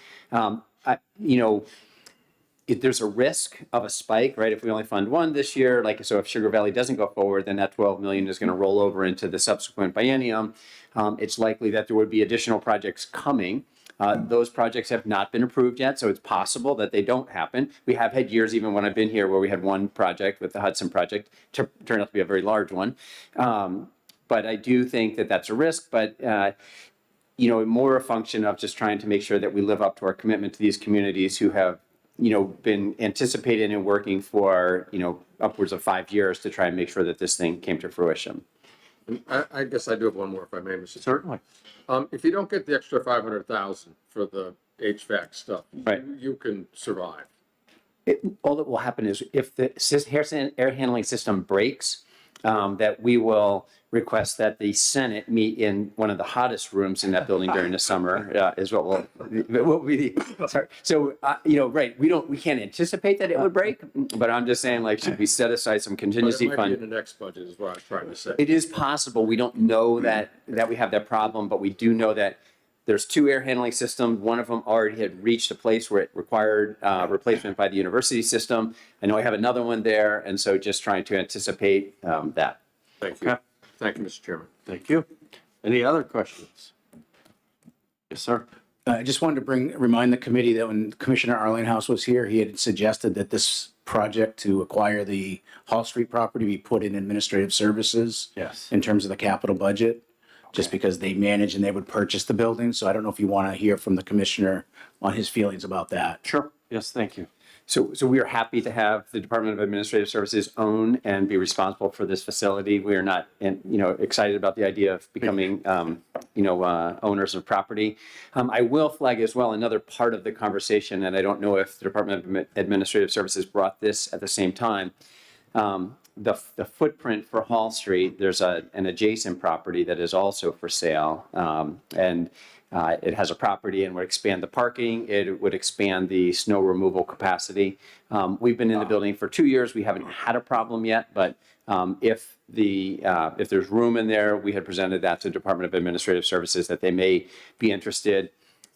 There's a risk of a spike, right? If we only fund one this year, so if Sugar Valley doesn't go forward, then that 12 million is going to roll over into the subsequent biennium. It's likely that there would be additional projects coming. Those projects have not been approved yet, so it's possible that they don't happen. We have had years, even when I've been here, where we had one project with the Hudson project turn out to be a very large one. But I do think that that's a risk, but more a function of just trying to make sure that we live up to our commitment to these communities who have, been anticipating and working for, upwards of 5 years to try and make sure that this thing came to fruition. I guess I do have one more, if I may, Mr. Certainly. If you don't get the extra 500,000 for the HVAC stuff, Right. you can survive. All that will happen is if the air handling system breaks, that we will request that the Senate meet in one of the hottest rooms in that building during the summer, is what will be the, sorry. So, right, we can't anticipate that it would break, but I'm just saying, should we set aside some But contingency it might be fund? in the next budget is what I was trying to say. It is possible. We don't know that we have that problem, but we do know that there's 2 air handling systems. One of them already had reached a place where it required replacement by the university system. I know I have another one there, and so just trying to anticipate that. Thank you. Thank you, Mr. Chairman. Thank you. Any other questions? Yes, sir. I just wanted to remind the committee that when Commissioner Arlene House was here, he had suggested that this project to acquire the Hall Street property be put in administrative services. Yes. In terms of the capital budget, just because they manage and they would purchase the building. So I don't know if you want to hear from the commissioner on his feelings about that. Sure. Yes, thank you. So we are happy to have the Department of Administrative Services own and be responsible for this facility. We are not, excited about the idea of becoming, owners of property. I will flag as well another part of the conversation, and I don't know if the Department of Administrative Services brought this at the same time. The footprint for Hall Street, there's an adjacent property that is also for sale. It has a property and would expand the parking. It would expand the snow removal capacity. We've been in the building for 2 years. We haven't had a problem yet, but if there's room in there, we had presented that to the Department of Administrative Services that they may be interested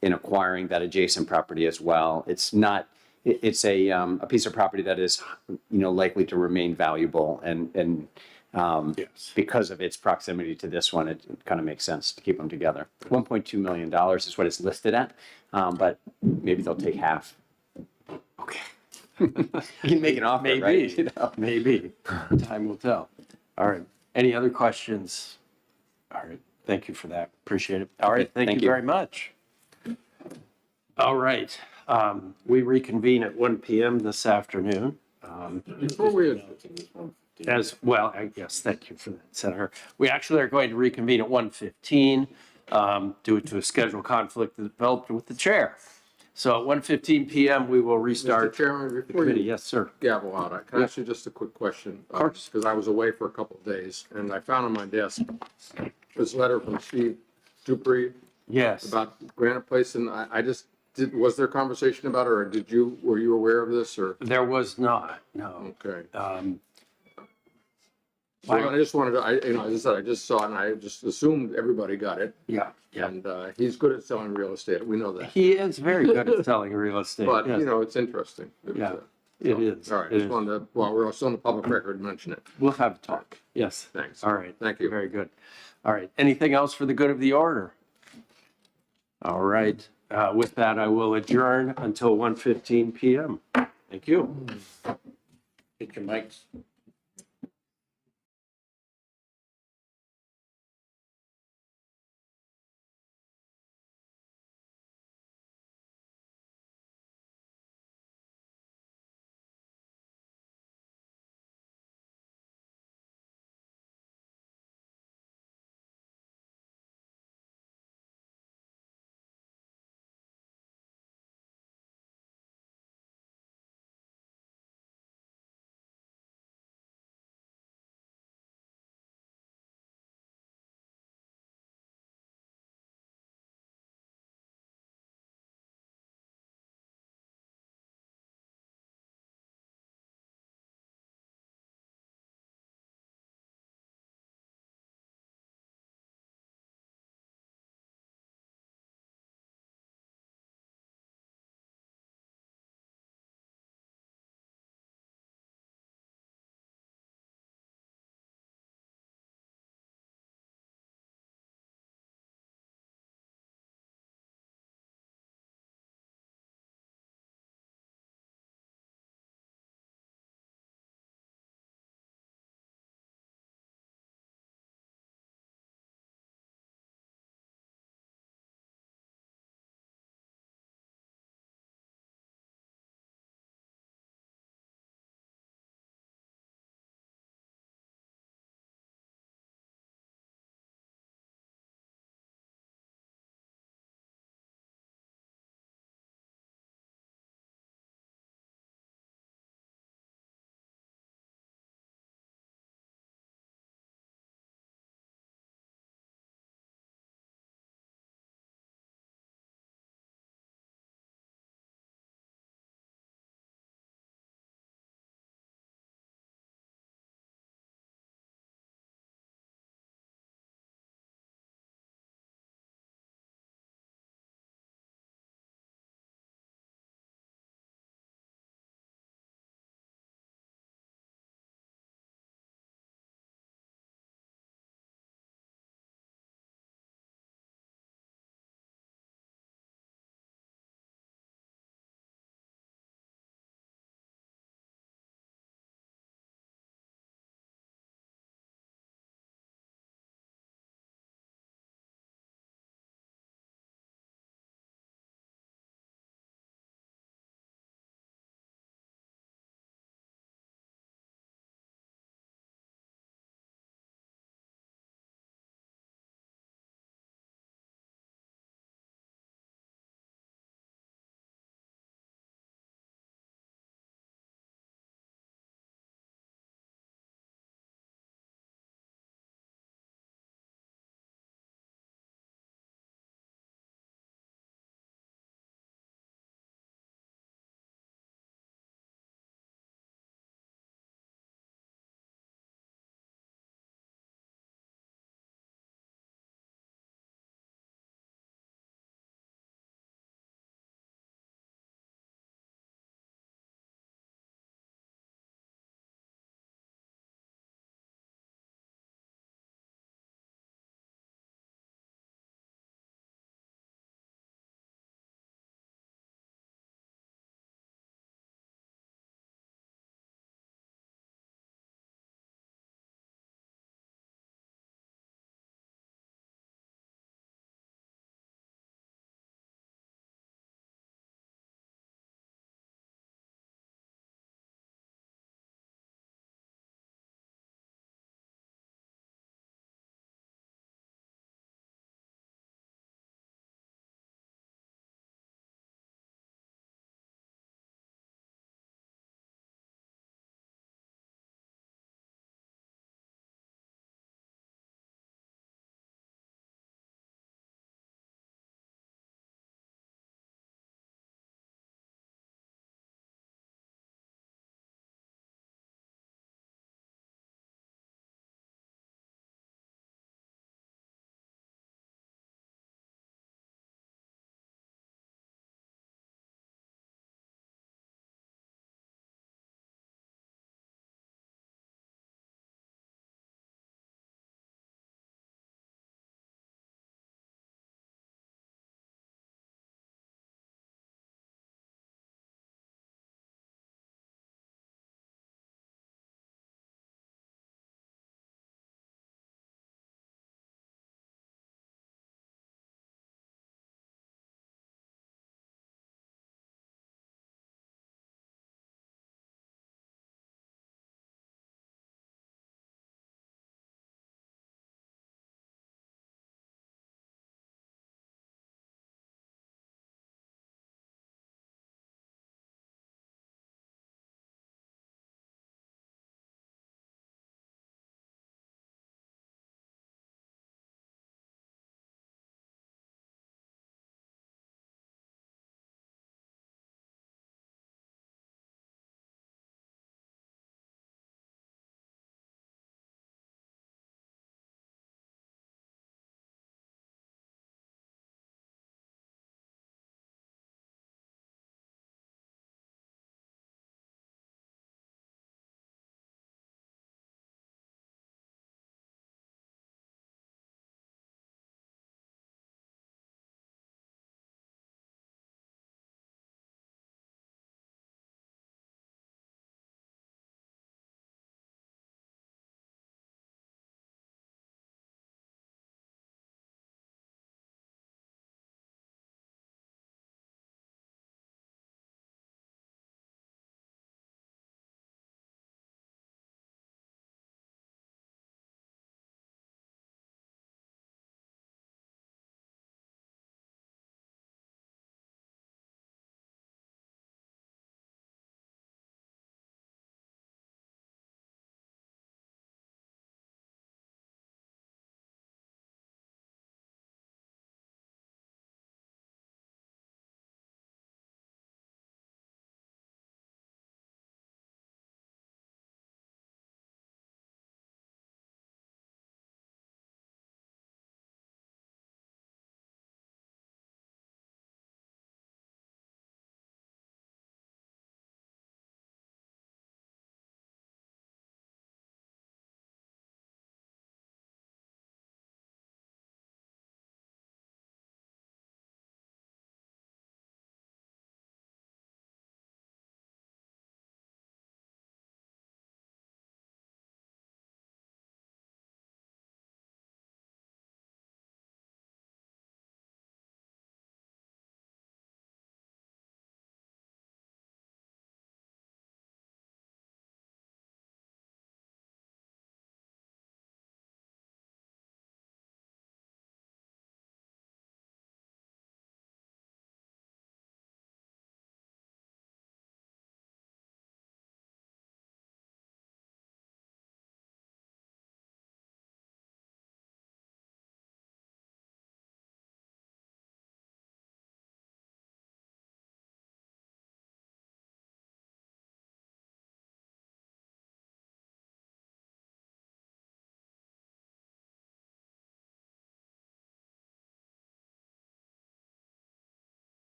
in acquiring that adjacent property as well. It's a piece of property that is, likely to remain valuable and Yes. because of its proximity to this one, it kind of makes sense to keep them together. $1.2 million is what it's listed at, but maybe they'll take half. Okay. You can make an offer, Maybe, right? maybe. Time will tell. All right. Any other questions? All right. Thank you for that. Appreciate it. All right. Thank you very much. All right. We reconvene at 1 p.m. this afternoon. Before we, As well, I guess, thank you for that, Senator. We actually are going to reconvene at 1:15 due to a schedule conflict that developed with the chair. So at 1:15 p.m., we will restart. Mr. Chairman, the before committee. you Yes, sir. gavel out, can I ask you just a quick question? Of course. Because I was away for a couple of days, and I found on my desk this letter from Steve Dupree Yes. about Granite Place, and I just, was there conversation about it, or were you aware of this, or? There was not, no. Okay. Why- Well, I just wanted to, as I said, I just saw it, and I just assumed everybody got it. Yeah, yeah. And he's good at selling real estate, we know that. He is very good at selling real estate. But, yes. it's interesting. Yeah, it is. All right, It just is. wanted to, while we're still on the public record, mention it. We'll have a talk. Yes. Thanks. All right. Thank you. Very good. All right. Anything else for the good of the order? All right. With that, I will adjourn until 1:15 p.m. Thank you. Get your mics.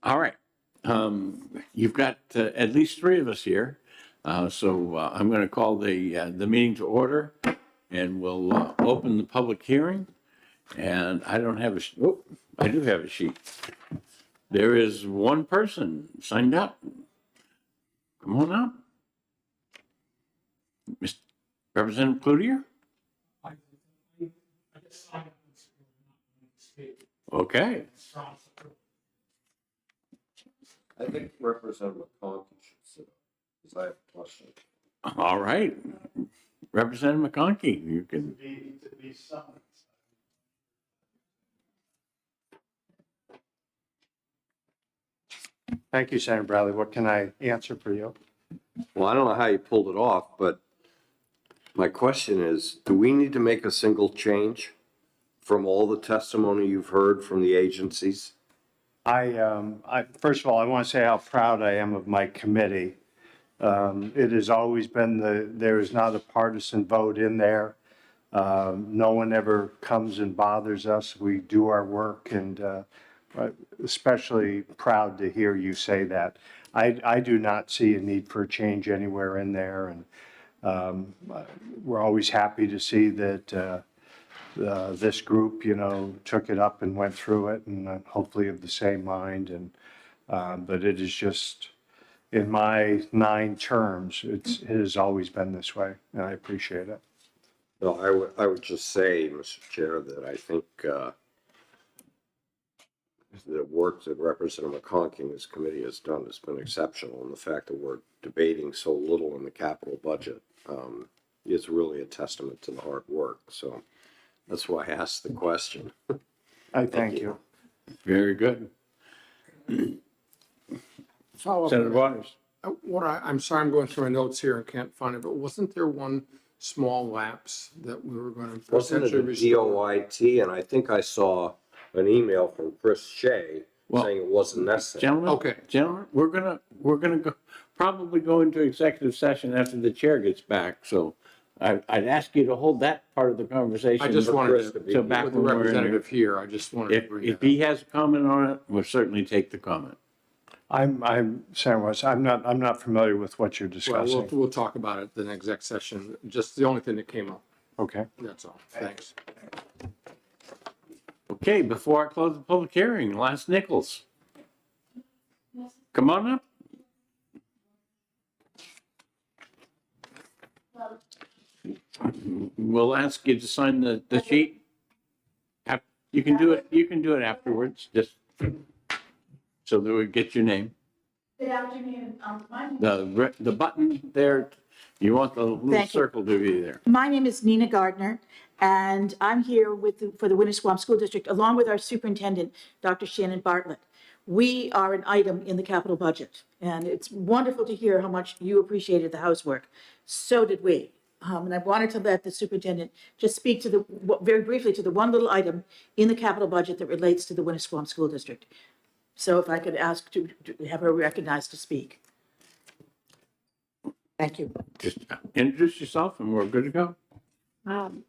All right. You've got at least three of us here. So I'm going to call the meeting to order, and we'll open the public hearing. And I don't have oh, I do have a sheet. There is one person signed up. Come on up. Mr. Representative Cloutier? Okay. I think Representative McConkey should sit up, because I have a question. All right. Representative McConkey, you can. Thank you, Senator Bradley. What can I answer for you? Well, I don't know how you pulled it off, but my question is, do we need to make a single change from all the testimony you've heard from the agencies? First of all, I want to say how proud I am of my committee. It has always been there is not a partisan vote in there. No one ever comes and bothers us. We do our work, and especially proud to hear you say that. I do not see a need for a change anywhere in there, and we're always happy to see that this group, took it up and went through it, and hopefully of the same mind. And but it is just, in my 9 terms, it has always been this way, and I appreciate it. No, I would just say, Mr. Chair, that I think the work that Representative McConkey and his committee has done has been exceptional, and the fact that we're debating so little in the capital budget is really a testament to the hard work. So that's why I asked the question. I thank you. Very good. Senator Waters. I'm sorry, I'm going through my notes here and can't find it, but wasn't there one small lapse that we were going to Wasn't it essentially a restore? DOIT? And I think I saw an email from Chris Shea saying it wasn't necessary. Gentlemen, we're gonna probably go into executive session after the chair gets back. So I'd ask you to hold that part of the conversation. I just wanted to be So back with the when we're in representative here. I just wanted to bring If that he has a comment on it, we'll certainly take the comment. Senator West, I'm not familiar with what you're Well, discussing. we'll talk about it in the exec session. Just the only thing that came up. Okay. That's all. Thanks. Okay, before I close the public hearing, Lance Nichols. Come on up. We'll ask you to sign the sheet. You can do it afterwards, just so that we get your name. Good afternoon. The button there, you want the little Thank you. circle to be there. My name is Nina Gardner, and I'm here for the Winnisquam School District, along with our superintendent, Dr. Shannon Bartlett. We are an item in the capital budget, and it's wonderful to hear how much you appreciated the housework. So did we. And I wanted to let the superintendent just speak to very briefly to the one little item in the capital budget that relates to the Winnisquam School District. So if I could ask to have her recognized to speak. Thank you. Just introduce yourself and we're good to go.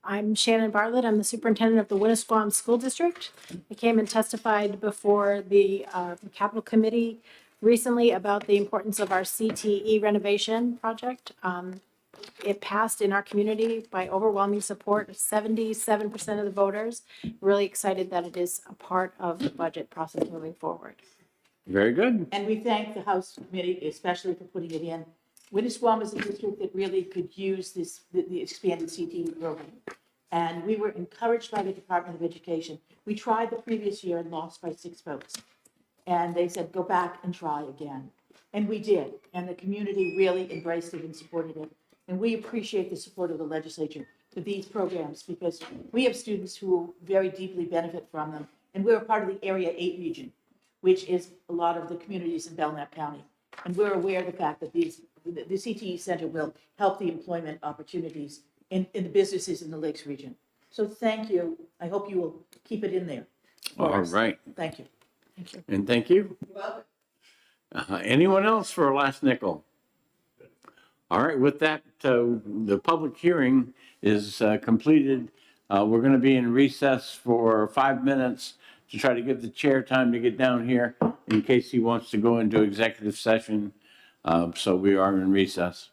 I'm Shannon Bartlett. I'm the superintendent of the Winnisquam School District. I came and testified before the Capital Committee recently about the importance of our CTE renovation project. It passed in our community by overwhelming support of 77% of the voters. Really excited that it is a part of the budget process moving forward. Very good. And we thank the House Committee especially for putting it in. Winnisquam is a district that really could use the expanded CTE program. And we were encouraged by the Department of Education. We tried the previous year and lost by 6 votes. And they said, go back and try again. And we did. And the community really embraced it and supported it. And we appreciate the support of the legislature for these programs because we have students who very deeply benefit from them. And we're a part of the Area 8 region, which is a lot of the communities in Belknap County. And we're aware of the fact that the CTE Center will help the employment opportunities in the businesses in the Lakes region. So thank you. I hope you will keep it in there. All right. Thank you. Thank you. And thank you. You're welcome. Anyone else for a last nickel? All right, with that, the public hearing is completed. We're going to be in recess for 5 minutes to try to give the chair time to get down here in case he wants to go into executive session. So we are in recess.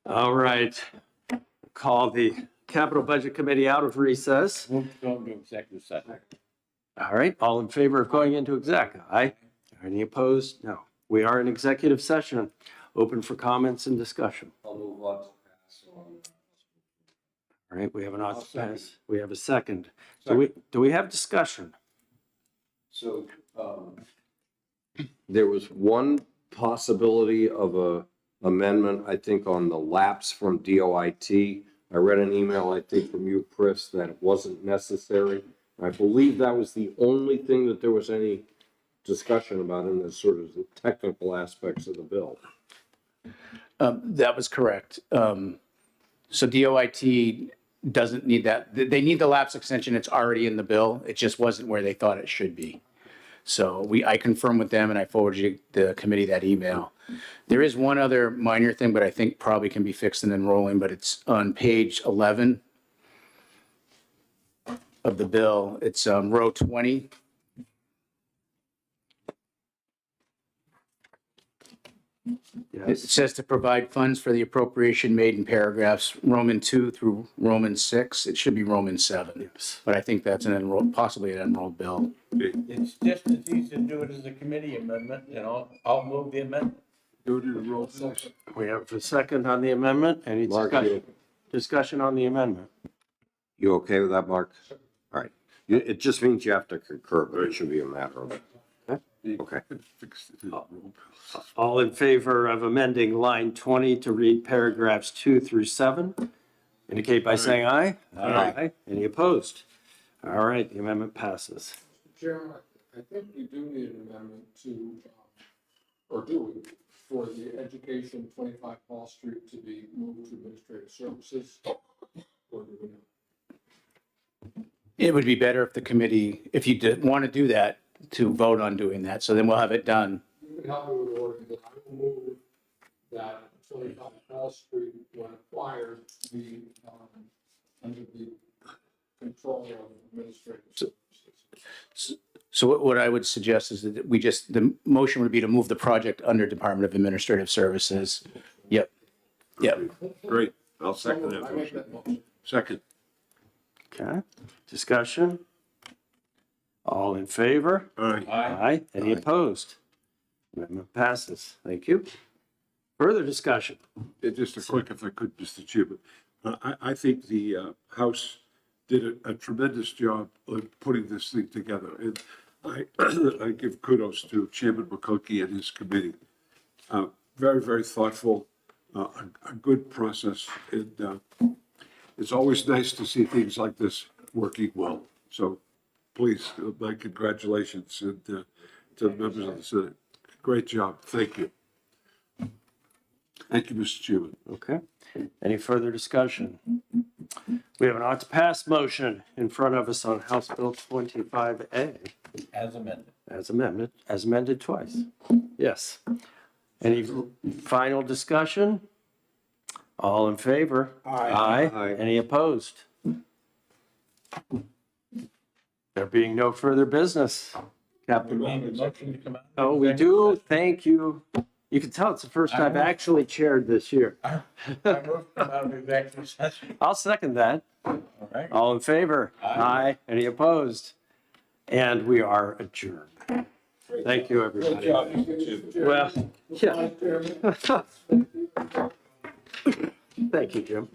All right. Call the Capital Budget Committee out of recess. Move to go into executive session. All right, all in favor of going into exec? Aye. Any opposed? No. We are in executive session, open for comments and discussion. All right, we have an ought to pass. We have a second. Do we have discussion? So, there was one possibility of a amendment, I think, on the lapse from DOIT. I read an email, I think, from you, Chris, that it wasn't necessary. I believe that was the only thing that there was any discussion about in the sort of the technical aspects of the bill. That was correct. So DOIT doesn't need that. They need the lapse extension. It's already in the bill. It just wasn't where they thought it should be. So I confirmed with them and I forwarded the committee that email. There is one other minor thing, but I think probably can be fixed in enrolling, but it's on page 11 of the bill. It's row 20. It says to provide funds for the appropriation made in paragraphs Roman 2 through Roman 6. It should be Roman 7, but I think that's possibly an enrolled bill. It's just as easy to do it as a committee amendment, I'll move the amendment. Do it in a roll call. We have a second on the amendment. Any discussion on the amendment? You okay with that, Mark? All right. It just means you have to concur, but it should be a matter of. Okay. All in favor of amending line 20 to read paragraphs 2 through 7? Indicate by saying aye. Aye. Any opposed? All right, the amendment passes. Chairman, I think we do need an amendment to, or do we, for the education 25 Paul Street to be moved to administrative services? Or do we not? It would be better if the committee, if you did want to do that, to vote on doing that. So then we'll have it done. You can help me with the wording, that I will move that 25 Paul Street, when acquired, be under the control of administrative services. So what I would suggest is that the motion would be to move the project under Department of Administrative Services. Yep. Great. I'll second that I make motion. that motion. Second. Okay, discussion? All in favor? Aye. Aye. Any opposed? Amendment passes. Thank you. Further discussion? Just a quick, if I could, Mr. Chairman. I think the House did a tremendous job of putting this thing together. And I give kudos to Chairman McConkey and his committee. Very, very thoughtful, a good process. And it's always nice to see things like this working well. So please, my congratulations and, to the members of the Senate. Great job. Thank you. Thank you, Mr. Chairman. Okay. Any further discussion? We have an ought to pass motion in front of us on House Bill 25A. As amended. As amended twice. Yes. Any final discussion? All in favor? Aye. Aye. Any opposed? There being no further business. Captain. Oh, we do. Thank you. You can tell it's the first I've actually chaired this year. I move to come out of executive session. I'll second that. All right. All in favor? Aye. Any opposed? And we are adjourned. Thank you, everybody. Well, yeah. Thank you, Jim.